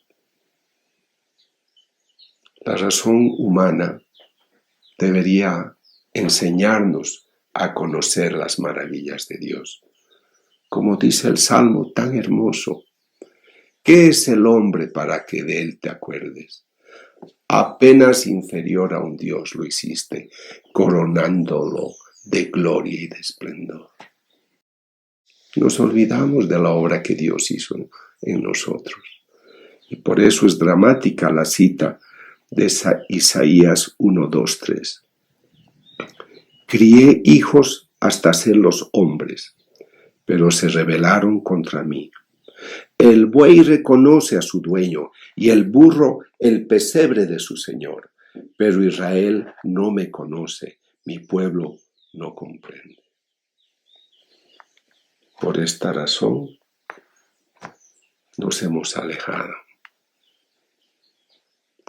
La razón humana debería enseñarnos a conocer las maravillas de Dios. Como dice el Salmo tan hermoso: ¿qué es el hombre para que de él te acuerdes? Apenas inferior a un Dios lo hiciste, coronándolo de gloria y de esplendor. Nos olvidamos de la obra que Dios hizo en nosotros. Y por eso es dramática la cita de Isaías 1, 2, 3. Crié hijos hasta hacerlos hombres, pero se rebelaron contra mí. El buey reconoce a su dueño y el burro el pesebre de su señor, pero Israel no me conoce, mi pueblo no comprende. Por esta razón nos hemos alejado.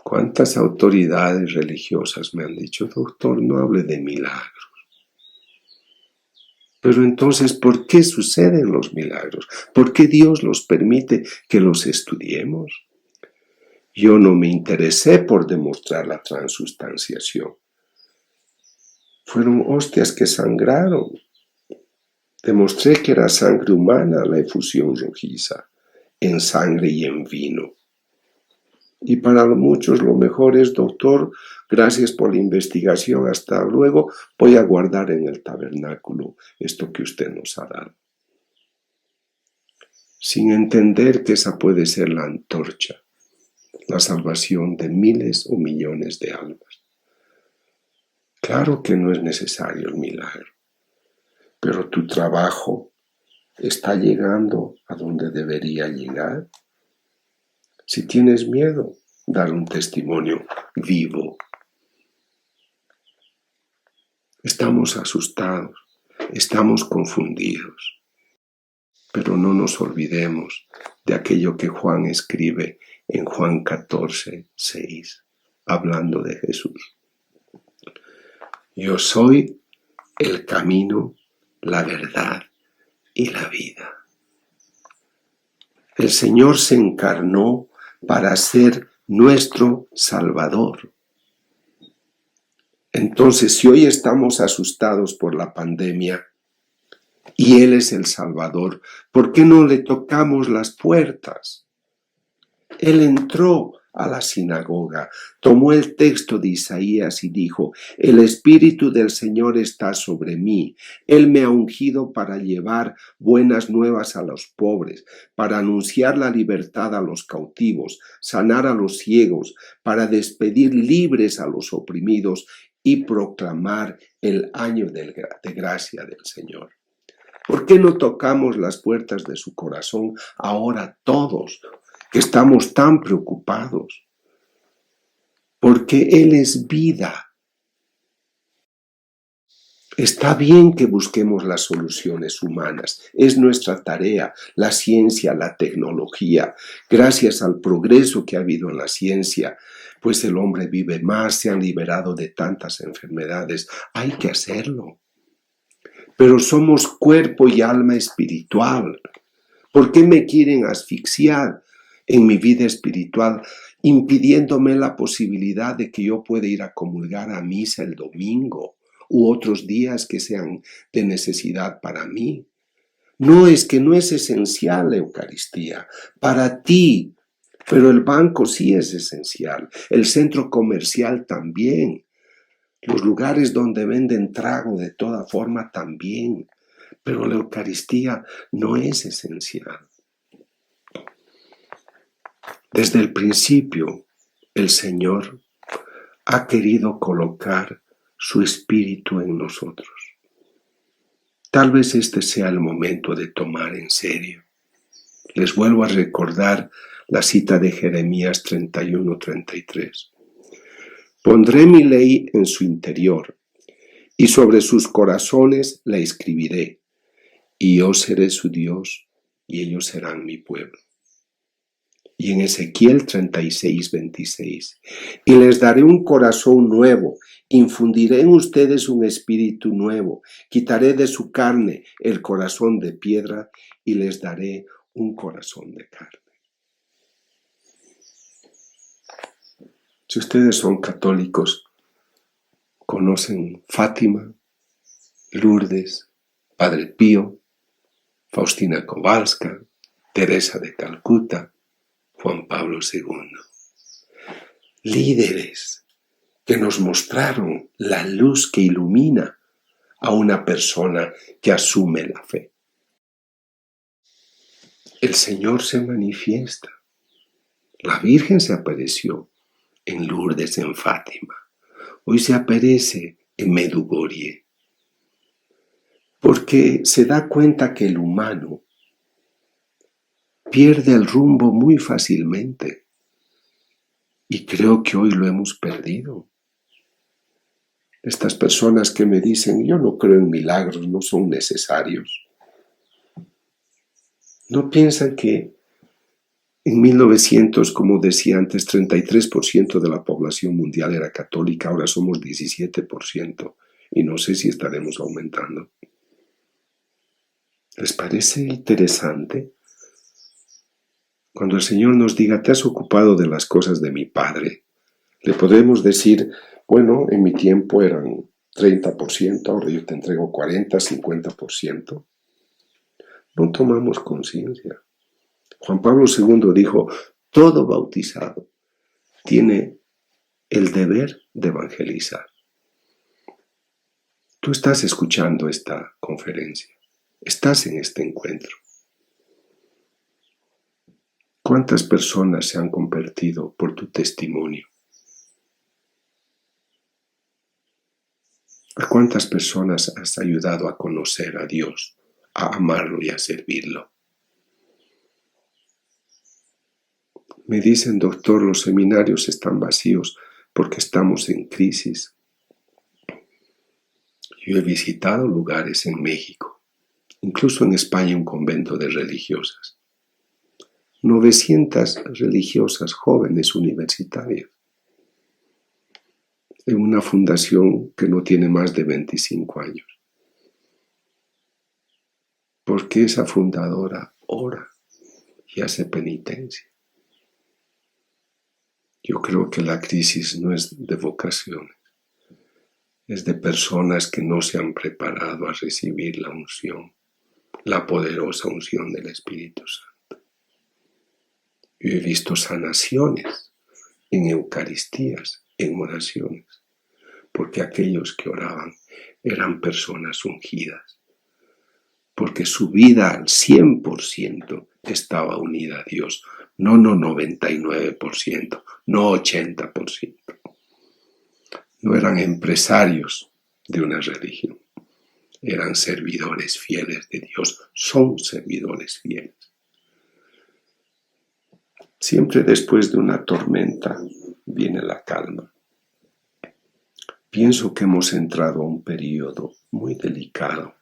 ¿Cuántas autoridades religiosas me han dicho: doctor, no hable de milagros? Pero entonces, ¿por qué suceden los milagros? ¿Por qué Dios los permite que los estudiemos? Yo no me interesé por demostrar la transustanciación. Fueron hostias que sangraron. Demostré que era sangre humana la efusión rojiza, en sangre y en vino. Y para muchos lo mejor es: doctor, gracias por la investigación, hasta luego, voy a guardar en el tabernáculo esto que usted nos ha dado. Sin entender que esa puede ser la antorcha, la salvación de miles o millones de almas. Claro que no es necesario el milagro, pero tu trabajo está llegando a donde debería llegar. Si tienes miedo, dar un testimonio vivo. Estamos asustados, estamos confundidos, pero no nos olvidemos de aquello que Juan escribe en Juan 14:6, hablando de Jesús. Yo soy el camino, la verdad y la vida. El Señor se encarnó para ser nuestro Salvador. Entonces, si hoy estamos asustados por la pandemia y Él es el Salvador, ¿por qué no le tocamos las puertas? Él entró a la sinagoga, tomó el texto de Isaías y dijo: el Espíritu del Señor está sobre mí. Él me ha ungido para llevar buenas nuevas a los pobres, para anunciar la libertad a los cautivos, sanar a los ciegos, para despedir libres a los oprimidos y proclamar el año de gracia del Señor. ¿Por qué no tocamos las puertas de su corazón ahora todos, que estamos tan preocupados? Porque Él es vida. Está bien que busquemos las soluciones humanas, es nuestra tarea, la ciencia, la tecnología. Gracias al progreso que ha habido en la ciencia, pues el hombre vive más, se han liberado de tantas enfermedades. Hay que hacerlo. Pero somos cuerpo y alma espiritual. ¿Por qué me quieren asfixiar en mi vida espiritual, impidiéndome la posibilidad de que yo pueda ir a comulgar a misa el domingo u otros días que sean de necesidad para mí? No, es que no es esencial la Eucaristía para ti, pero el banco sí es esencial, el centro comercial también, los lugares donde venden trago de toda forma también, pero la Eucaristía no es esencial. Desde el principio, el Señor ha querido colocar su Espíritu en nosotros. Tal vez este sea el momento de tomar en serio. Les vuelvo a recordar la cita de Jeremías 31:33. Pondré mi ley en su interior, y sobre sus corazones la escribiré, y yo seré su Dios, y ellos serán mi pueblo. Y en Ezequiel 36:26, y les daré un corazón nuevo, infundiré en ustedes un espíritu nuevo, quitaré de su carne el corazón de piedra y les daré un corazón de carne. Si ustedes son católicos, conocen Fátima, Lourdes, Padre Pío, Faustina Kowalska, Teresa de Calcuta, Juan Pablo II. Líderes que nos mostraron la luz que ilumina a una persona que asume la fe. El Señor se manifiesta. La Virgen se apareció en Lourdes, en Fátima. Hoy se aparece en Medjugorje. Porque se da cuenta que el humano pierde el rumbo muy fácilmente. Y creo que hoy lo hemos perdido. Estas personas que me dicen, yo no creo en milagros, no son necesarios. ¿No piensan que en 1900, como decía antes, 33% de la población mundial era católica, ahora somos 17%, y no sé si estaremos aumentando? ¿Les parece interesante? Cuando el Señor nos diga, te has ocupado de las cosas de mi Padre, le podemos decir, bueno, en mi tiempo eran 30%, ahora yo te entrego 40, 50%. No tomamos conciencia. Juan Pablo II dijo, todo bautizado tiene el deber de evangelizar. Tú estás escuchando esta conferencia, estás en este encuentro. ¿Cuántas personas se han convertido por tu testimonio? ¿A cuántas personas has ayudado a conocer a Dios, a amarlo y a servirlo? Me dicen, doctor, los seminarios están vacíos porque estamos en crisis. Yo he visitado lugares en México, incluso en España, un convento de religiosas. 900 religiosas jóvenes universitarias en una fundación que no tiene más de 25 años. Porque esa fundadora ora y hace penitencia. Yo creo que la crisis no es de vocaciones, es de personas que no se han preparado a recibir la unción, la poderosa unción del Espíritu Santo. Yo he visto sanaciones en Eucaristías, en oraciones, porque aquellos que oraban eran personas ungidas, porque su vida al 100% estaba unida a Dios, no 99%, no 80%. No eran empresarios de una religión, eran servidores fieles de Dios, son servidores fieles. Siempre después de una tormenta viene la calma. Pienso que hemos entrado a un periodo muy delicado,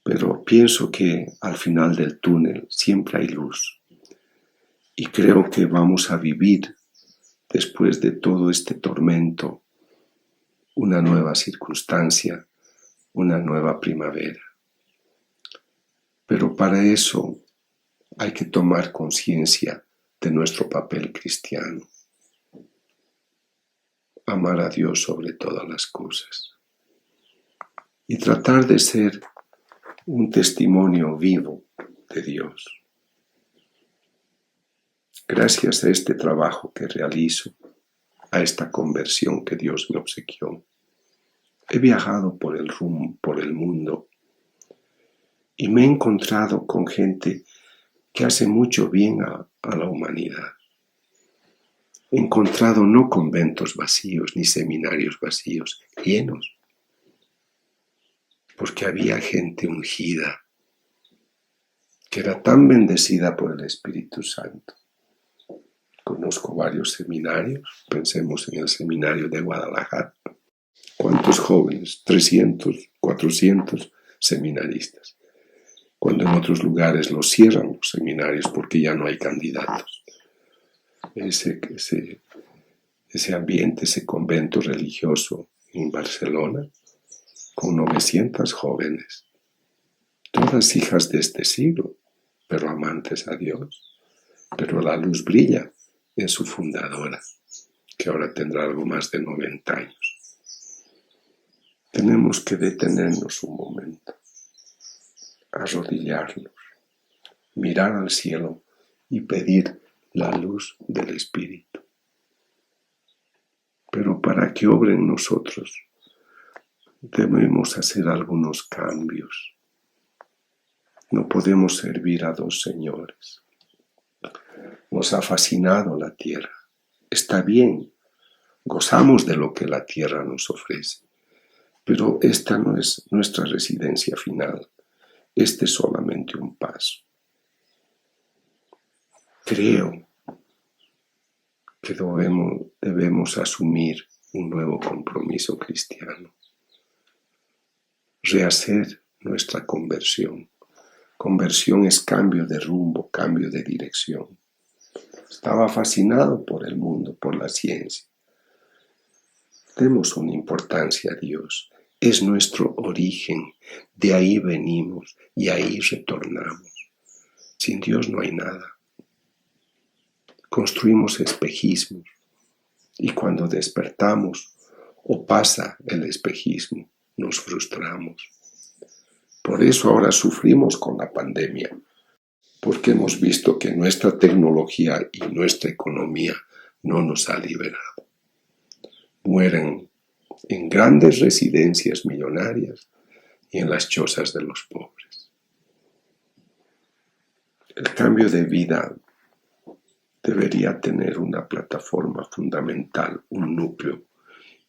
pero pienso que al final del túnel siempre hay luz y creo que vamos a vivir después de todo este tormento una nueva circunstancia, una nueva primavera. Pero para eso hay que tomar conciencia de nuestro papel cristiano. Amar a Dios sobre todas las cosas y tratar de ser un testimonio vivo de Dios. Gracias a este trabajo que realizo, a esta conversión que Dios me obsequió, he viajado por el mundo y me he encontrado con gente que hace mucho bien a la humanidad. He encontrado no conventos vacíos ni seminarios vacíos, llenos, porque había gente ungida que era tan bendecida por el Espíritu Santo. Conozco varios seminarios, pensemos en el seminario de Guadalajara. ¿Cuántos jóvenes? 300, 400 seminaristas. Cuando en otros lugares los cierran los seminarios porque ya no hay candidatos. Ese ambiente, ese convento religioso en Barcelona, con 900 jóvenes, todas hijas de este siglo, pero amantes a Dios. Pero la luz brilla en su fundadora, que ahora tendrá algo más de 90 años. Tenemos que detenernos un momento, arrodillarnos, mirar al cielo y pedir la luz del Espíritu. Pero para que obre en nosotros, debemos hacer algunos cambios. No podemos servir a dos señores. Nos ha fascinado la tierra. Está bien, gozamos de lo que la tierra nos ofrece, pero esta no es nuestra residencia final. Este es solamente un paso. Creo que debemos asumir un nuevo compromiso cristiano. Rehacer nuestra conversión. Conversión es cambio de rumbo, cambio de dirección. Estaba fascinado por el mundo, por la ciencia. Demos una importancia a Dios. Es nuestro origen. De ahí venimos y ahí retornamos. Sin Dios no hay nada. Construimos espejismos y cuando despertamos o pasa el espejismo, nos frustramos. Por eso ahora sufrimos con la pandemia, porque hemos visto que nuestra tecnología y nuestra economía no nos ha liberado. Mueren en grandes residencias millonarias y en las chozas de los pobres. El cambio de vida debería tener una plataforma fundamental, un núcleo,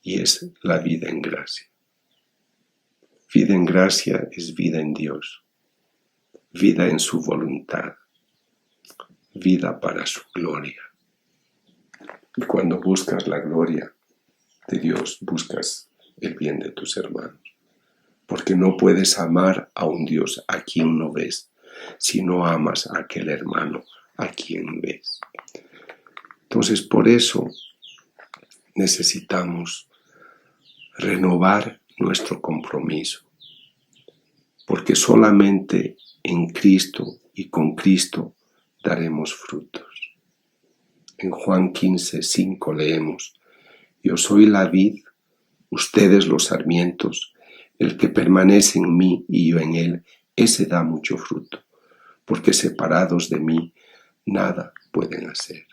y es la vida en gracia. Vida en gracia es vida en Dios, vida en su voluntad. vida para su gloria. Y cuando buscas la gloria de Dios, buscas el bien de tus hermanos. Porque no puedes amar a un Dios a quien no ves, si no amas a aquel hermano a quien ves. Entonces, por eso necesitamos renovar nuestro compromiso, porque solamente en Cristo y con Cristo daremos frutos. En Juan 15:5 leemos: Yo soy la vid, ustedes los sarmientos. El que permanece en mí y yo en él, ese da mucho fruto, porque separados de mí nada pueden hacer.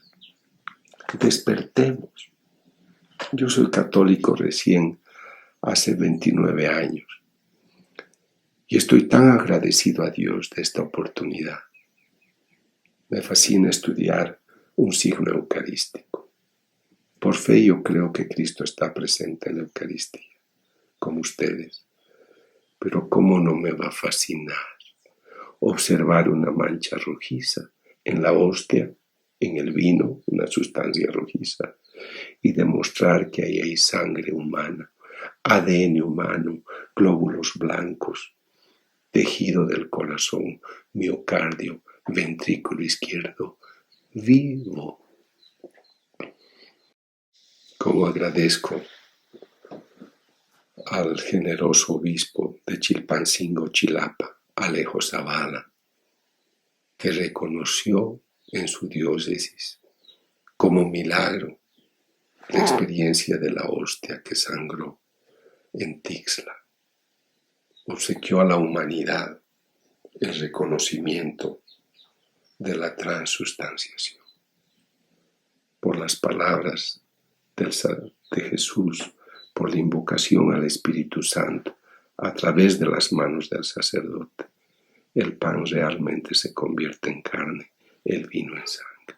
Despertemos. Yo soy católico recién hace 29 años y estoy tan agradecido a Dios de esta oportunidad. Me fascina estudiar un signo eucarístico. Por fe yo creo que Cristo está presente en la Eucaristía, como ustedes. Pero ¿cómo no me va a fascinar observar una mancha rojiza en la hostia, en el vino, una sustancia rojiza, y demostrar que ahí hay sangre humana, ADN humano, glóbulos blancos, tejido del corazón, miocardio, ventrículo izquierdo, vivo? Como agradezco al generoso obispo de Chilpancingo, Chilapa, Alejo Zavala, que reconoció en su diócesis como milagro la experiencia de la hostia que sangró en Tixla. Obsequió a la humanidad el reconocimiento de la transustanciación. Por las palabras de Jesús, por la invocación al Espíritu Santo, a través de las manos del sacerdote, el pan realmente se convierte en carne, el vino en sangre.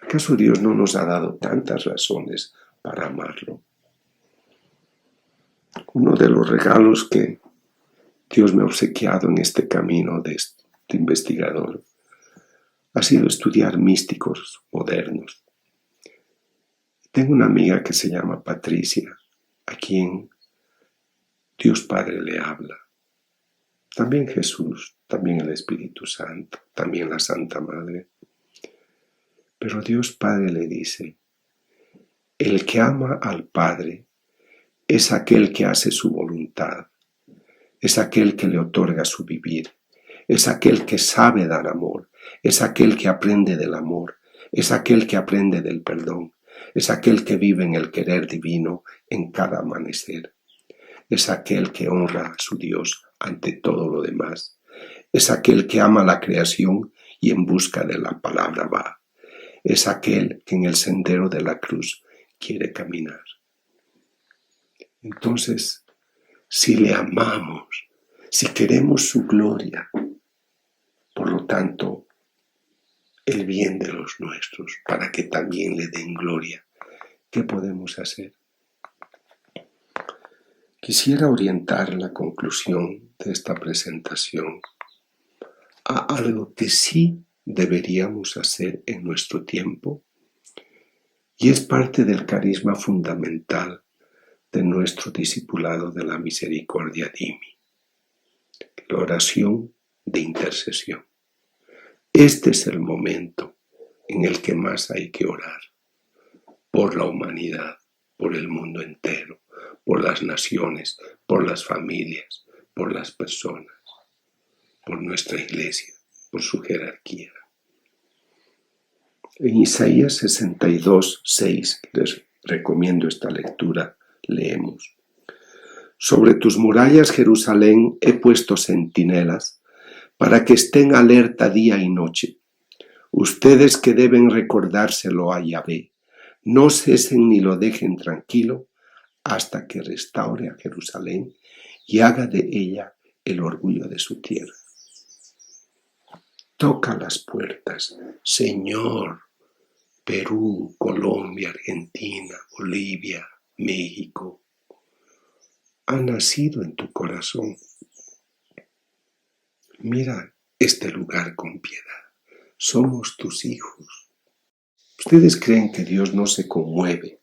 ¿Acaso Dios no nos ha dado tantas razones para amarlo? Uno de los regalos que Dios me ha obsequiado en este camino de investigador ha sido estudiar místicos modernos. Tengo una amiga que se llama Patricia, a quien Dios Padre le habla. También Jesús, también el Espíritu Santo, también la Santa Madre. Pero Dios Padre le dice: el que ama al Padre es aquel que hace su voluntad, es aquel que le otorga su vivir, es aquel que sabe dar amor, es aquel que aprende del amor, es aquel que aprende del perdón, es aquel que vive en el querer divino en cada amanecer, es aquel que honra a su Dios ante todo lo demás, es aquel que ama la creación y en busca de la palabra va, es aquel que en el sendero de la cruz quiere caminar. Entonces, si le amamos, si queremos su gloria, por lo tanto, el bien de los nuestros, para que también le den gloria, ¿qué podemos hacer? Quisiera orientar la conclusión de esta presentación a algo que sí deberíamos hacer en nuestro tiempo y es parte del carisma fundamental de nuestro discipulado de la misericordia Dimi, la oración de intercesión. Este es el momento en el que más hay que orar por la humanidad, por el mundo entero, por las naciones, por las familias, por las personas, por nuestra iglesia, por su jerarquía. En Isaías 62:6, les recomiendo esta lectura, leemos: sobre tus murallas, Jerusalén, he puesto centinelas para que estén alerta día y noche. Ustedes que deben recordárselo a Yahvé, no cesen ni lo dejen tranquilo hasta que restaure a Jerusalén y haga de ella el orgullo de su tierra. Toca las puertas, Señor. Perú, Colombia, Argentina, Bolivia, México, ha nacido en tu corazón. Mira este lugar con piedad. somos tus hijos. ¿Ustedes creen que Dios no se conmueve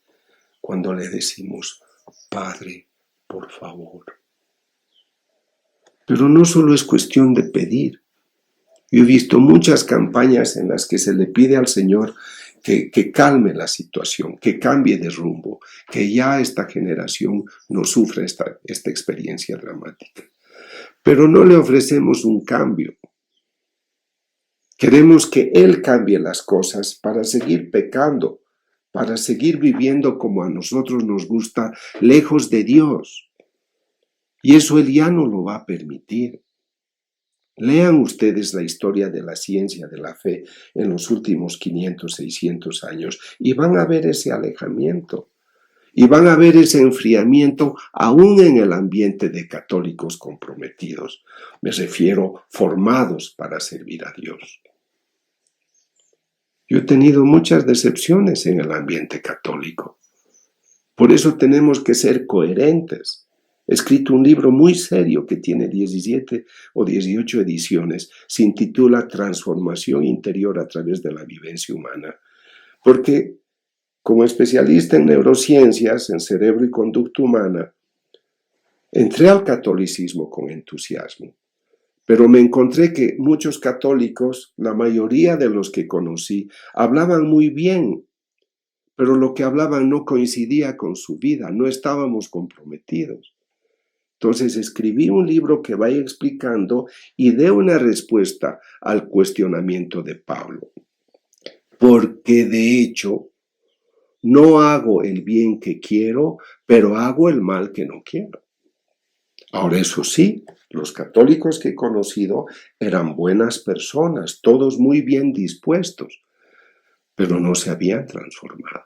cuando le decimos, Padre, por favor? Pero no solo es cuestión de pedir. Yo he visto muchas campañas en las que se le pide al Señor que calme la situación, que cambie de rumbo, que ya esta generación no sufra esta experiencia dramática. Pero no le ofrecemos un cambio. Queremos que Él cambie las cosas para seguir pecando, para seguir viviendo como a nosotros nos gusta, lejos de Dios. Y eso Él ya no lo va a permitir. Lean ustedes la historia de la ciencia de la fe en los últimos 500, 600 años y van a ver ese alejamiento y van a ver ese enfriamiento aún en el ambiente de católicos comprometidos. Me refiero formados para servir a Dios. Yo he tenido muchas decepciones en el ambiente católico. Por eso tenemos que ser coherentes. He escrito un libro muy serio que tiene 17 o 18 ediciones. Se intitula Transformación Interior a través de la vivencia humana. Porque como especialista en neurociencias, en cerebro y conducta humana, entré al catolicismo con entusiasmo. Pero me encontré que muchos católicos, la mayoría de los que conocí, hablaban muy bien, pero lo que hablaban no coincidía con su vida, no estábamos comprometidos. Entonces escribí un libro que vaya explicando y dé una respuesta al cuestionamiento de Pablo. Porque de hecho, no hago el bien que quiero, pero hago el mal que no quiero. Ahora, eso sí, los católicos que he conocido eran buenas personas, todos muy bien dispuestos, pero no se habían transformado.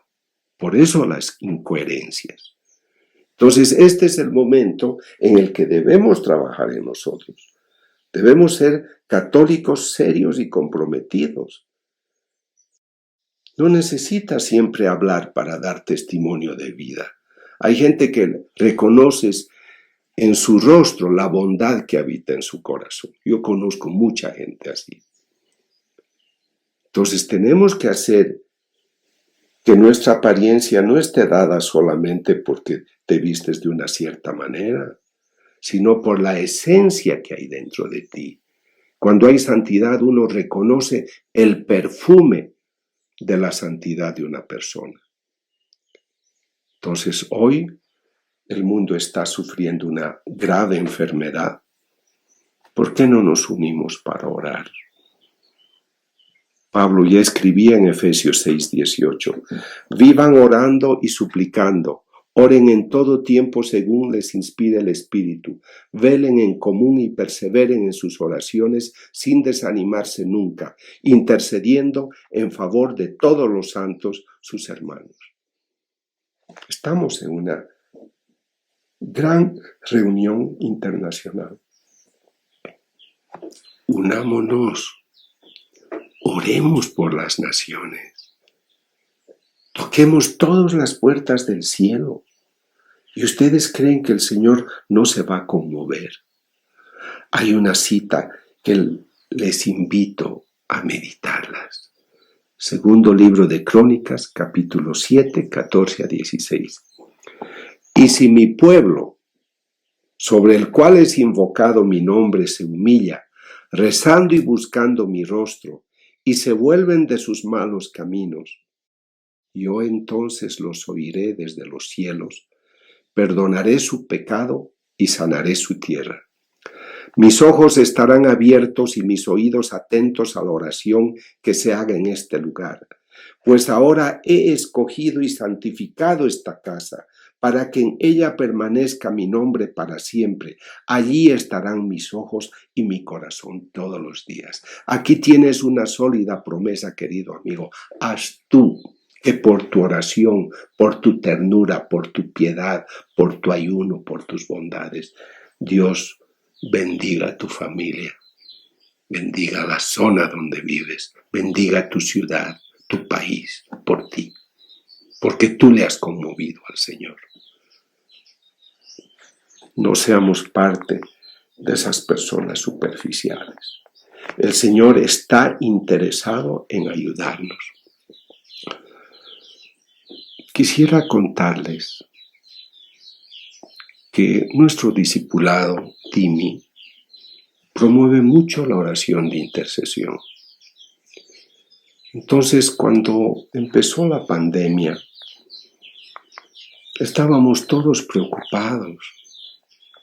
Por eso las incoherencias. Entonces, este es el momento en el que debemos trabajar en nosotros. Debemos ser católicos serios y comprometidos. No necesitas siempre hablar para dar testimonio de vida. Hay gente que reconoces en su rostro la bondad que habita en su corazón. Yo conozco mucha gente así. Entonces tenemos que hacer que nuestra apariencia no esté dada solamente porque te vistes de una cierta manera, sino por la esencia que hay dentro de ti. Cuando hay santidad, uno reconoce el perfume de la santidad de una persona. Entonces hoy el mundo está sufriendo una grave enfermedad. ¿Por qué no nos unimos para orar? Pablo ya escribía en Efesios 6:18, vivan orando y suplicando, oren en todo tiempo según les inspire el Espíritu, velen en común y perseveren en sus oraciones sin desanimarse nunca, intercediendo en favor de todos los santos, sus hermanos. Estamos en una gran reunión internacional. Unámonos, oremos por las naciones, toquemos todas las puertas del cielo. ¿Y ustedes creen que el Señor no se va a conmover? Hay una cita que les invito a meditarlas. Segundo libro de Crónicas, capítulo 7, 14 a 16. Y si mi pueblo, sobre el cual es invocado mi nombre, se humilla, rezando y buscando mi rostro, y se vuelven de sus malos caminos, yo entonces los oiré desde los cielos, perdonaré su pecado y sanaré su tierra. Mis ojos estarán abiertos y mis oídos atentos a la oración que se haga en este lugar, pues ahora he escogido y santificado esta casa, para que en ella permanezca mi nombre para siempre. Allí estarán mis ojos y mi corazón todos los días. Aquí tienes una sólida promesa, querido amigo. Haz tú que por tu oración, por tu ternura, por tu piedad, por tu ayuno, por tus bondades, Dios bendiga a tu familia, bendiga la zona donde vives, bendiga tu ciudad, tu país, por ti, porque tú le has conmovido al Señor. No seamos parte de esas personas superficiales. El Señor está interesado en ayudarnos. Quisiera contarles que nuestro discipulado, TIMI, promueve mucho la oración de intercesión. Entonces, cuando empezó la pandemia, estábamos todos preocupados.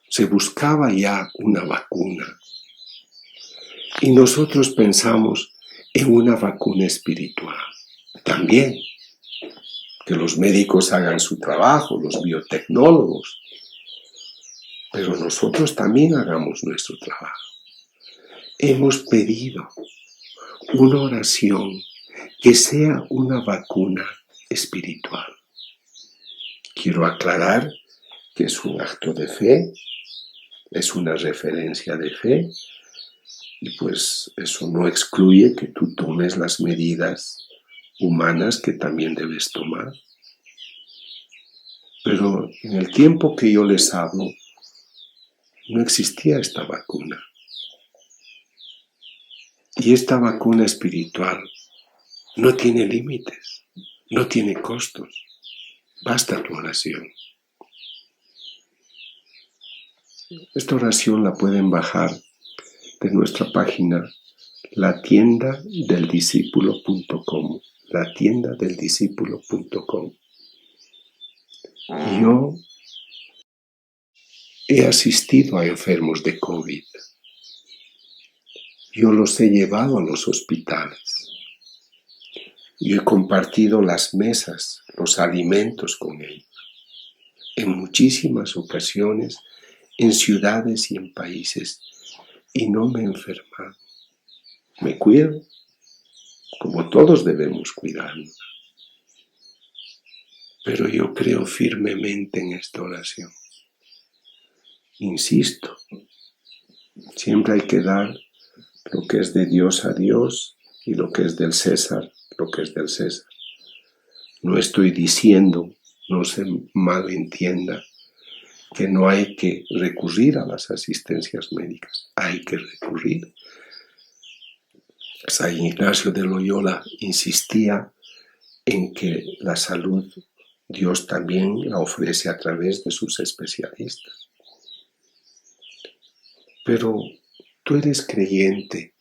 Se buscaba ya una vacuna. Y nosotros pensamos en una vacuna espiritual. También, que los médicos hagan su trabajo, los biotecnólogos. Pero nosotros también hagamos nuestro trabajo. Hemos pedido una oración que sea una vacuna espiritual. Quiero aclarar que es un acto de fe, es una referencia de fe, y pues eso no excluye que tú tomes las medidas humanas que también debes tomar. Pero en el tiempo que yo les hablo, no existía esta vacuna. Y esta vacuna espiritual no tiene límites, no tiene costos. Basta tu oración. Esta oración la pueden bajar de nuestra página latiendadeldiscípulo.com, latiendadeldiscípulo.com. Yo he asistido a enfermos de COVID. Yo los he llevado a los hospitales. Yo he compartido las mesas, los alimentos con ellos. En muchísimas ocasiones, en ciudades y en países. Y no me he enfermado. Me cuido, como todos debemos cuidarnos. Pero yo creo firmemente en esta oración. Insisto, siempre hay que dar lo que es de Dios a Dios y lo que es del César, lo que es del César. No estoy diciendo, no se malentienda, que no hay que recurrir a las asistencias médicas. Hay que recurrir. San Ignacio de Loyola insistía en que la salud Dios también la ofrece a través de sus especialistas. Pero tú eres creyente,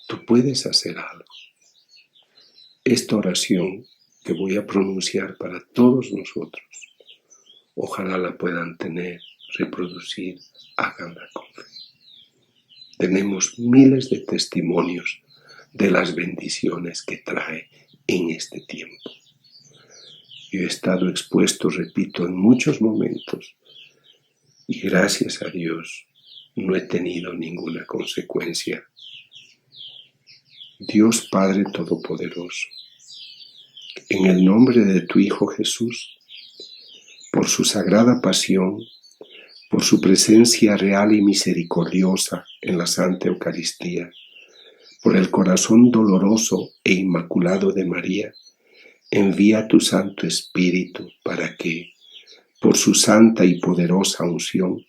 tú puedes hacer algo. Esta oración que voy a pronunciar para todos nosotros, ojalá la puedan tener, reproducir, háganla con fe. Tenemos miles de testimonios de las bendiciones que trae en este tiempo. Yo he estado expuesto, repito, en muchos momentos y gracias a Dios no he tenido ninguna consecuencia. Dios Padre Todopoderoso, en el nombre de tu Hijo Jesús, por su sagrada pasión, por su presencia real y misericordiosa en la Santa Eucaristía, por el corazón doloroso e inmaculado de María, envía tu Santo Espíritu para que, por su santa y poderosa unción,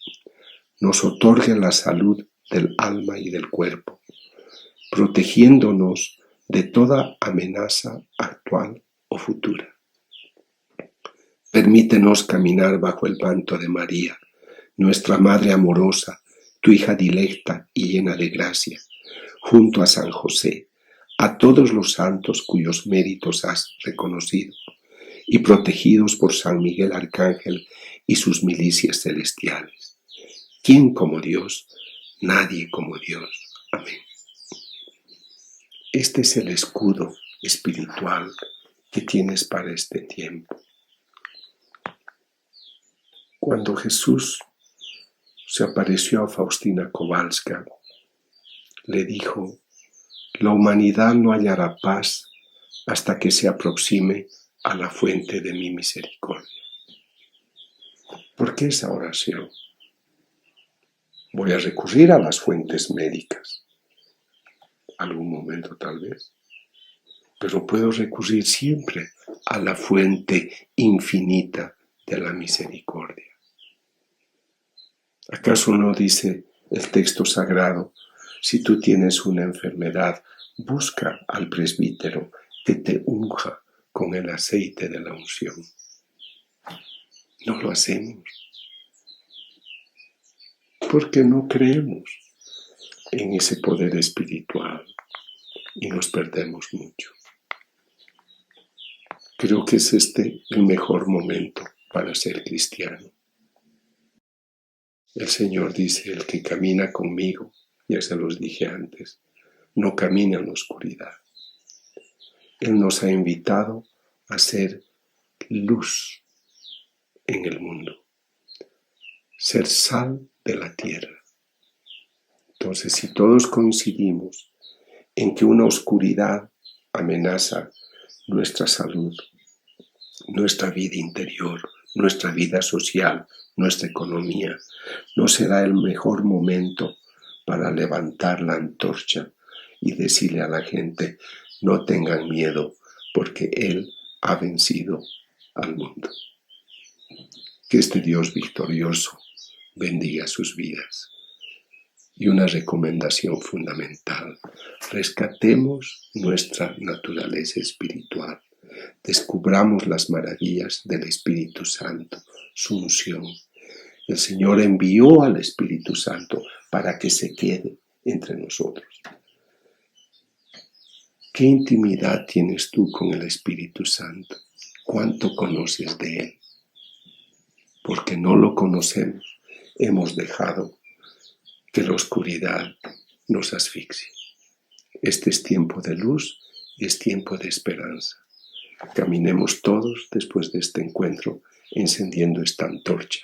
nos otorgue la salud del alma y del cuerpo, protegiéndonos de toda amenaza actual o futura. Permítenos caminar bajo el manto de María, nuestra Madre amorosa, tu hija dilecta y llena de gracia, junto a San José, a todos los santos cuyos méritos has reconocido, y protegidos por San Miguel Arcángel y sus milicias celestiales. ¿Quién como Dios? Nadie como Dios. Amén. Este es el escudo espiritual que tienes para este tiempo. Cuando Jesús se apareció a Faustina Kowalska, le dijo: la humanidad no hallará paz hasta que se aproxime a la fuente de mi misericordia. ¿Por qué esa oración? Voy a recurrir a las fuentes médicas, algún momento tal vez, pero puedo recurrir siempre a la fuente infinita de la misericordia. ¿Acaso no dice el texto sagrado Si tú tienes una enfermedad, busca al presbítero que te unja con el aceite de la unción. No lo hacemos porque no creemos en ese poder espiritual y nos perdemos mucho. Creo que es este el mejor momento para ser cristiano. El Señor dice, el que camina conmigo, ya se los dije antes, no camina en la oscuridad. Él nos ha invitado a ser luz en el mundo, ser sal de la tierra. Entonces, si todos coincidimos en que una oscuridad amenaza nuestra salud, nuestra vida interior, nuestra vida social, nuestra economía, ¿no será el mejor momento para levantar la antorcha y decirle a la gente, no tengan miedo, porque Él ha vencido al mundo? Que este Dios victorioso bendiga sus vidas. Y una recomendación fundamental, rescatemos nuestra naturaleza espiritual, descubramos las maravillas del Espíritu Santo, su unción. El Señor envió al Espíritu Santo para que se quede entre nosotros. ¿Qué intimidad tienes tú con el Espíritu Santo? ¿Cuánto conoces de Él? Porque no lo conocemos, hemos dejado que la oscuridad nos asfixie. Este es tiempo de luz y es tiempo de esperanza. Caminemos todos después de este encuentro encendiendo esta antorcha,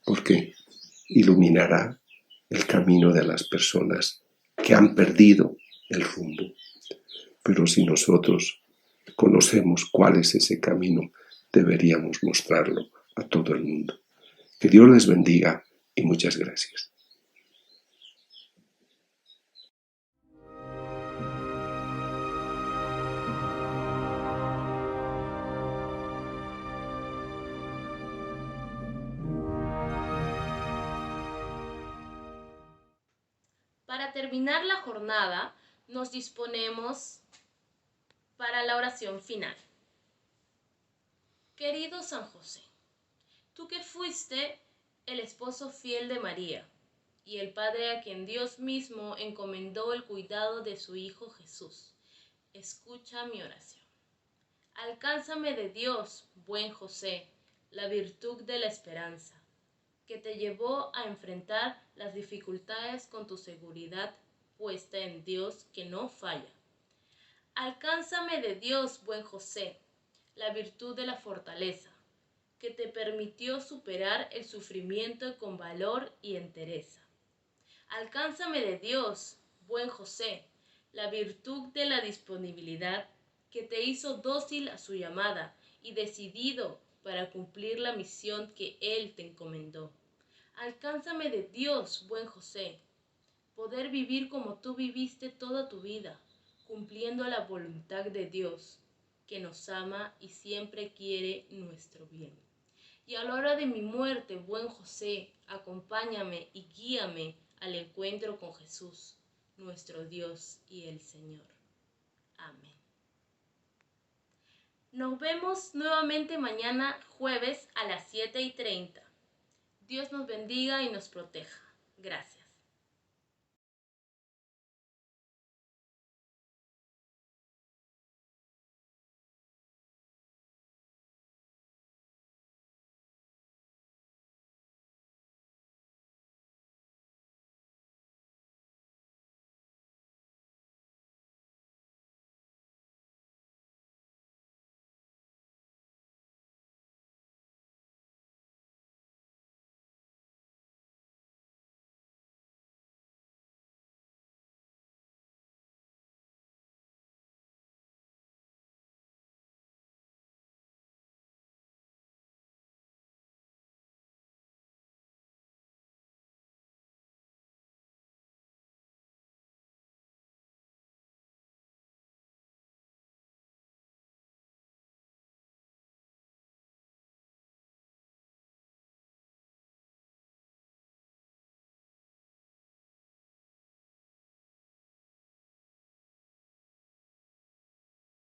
porque iluminará el camino de las personas que han perdido el rumbo. Pero si nosotros conocemos cuál es ese camino, deberíamos mostrarlo a todo el mundo. Que Dios les bendiga y muchas gracias. Para terminar la jornada, nos disponemos para la oración final. Querido San José, tú que fuiste el esposo fiel de María y el padre a quien Dios mismo encomendó el cuidado de su Hijo Jesús, escucha mi oración. Alcánzame de Dios, buen José, la virtud de la esperanza, que te llevó a enfrentar las dificultades con tu seguridad puesta en Dios que no falla. Alcánzame de Dios, buen José, la virtud de la fortaleza, que te permitió superar el sufrimiento con valor y entereza. Alcánzame de Dios, buen José, la virtud de la disponibilidad, que te hizo dócil a su llamada y decidido para cumplir la misión que Él te encomendó. Alcánzame de Dios, buen José, poder vivir como tú viviste toda tu vida, cumpliendo la voluntad de Dios, que nos ama y siempre quiere nuestro bien. Y a la hora de mi muerte, buen José, acompáñame y guíame al encuentro con Jesús, nuestro Dios y el Señor. Amén. Nos vemos nuevamente mañana jueves a las 7:30. Dios nos bendiga y nos proteja. Gracias.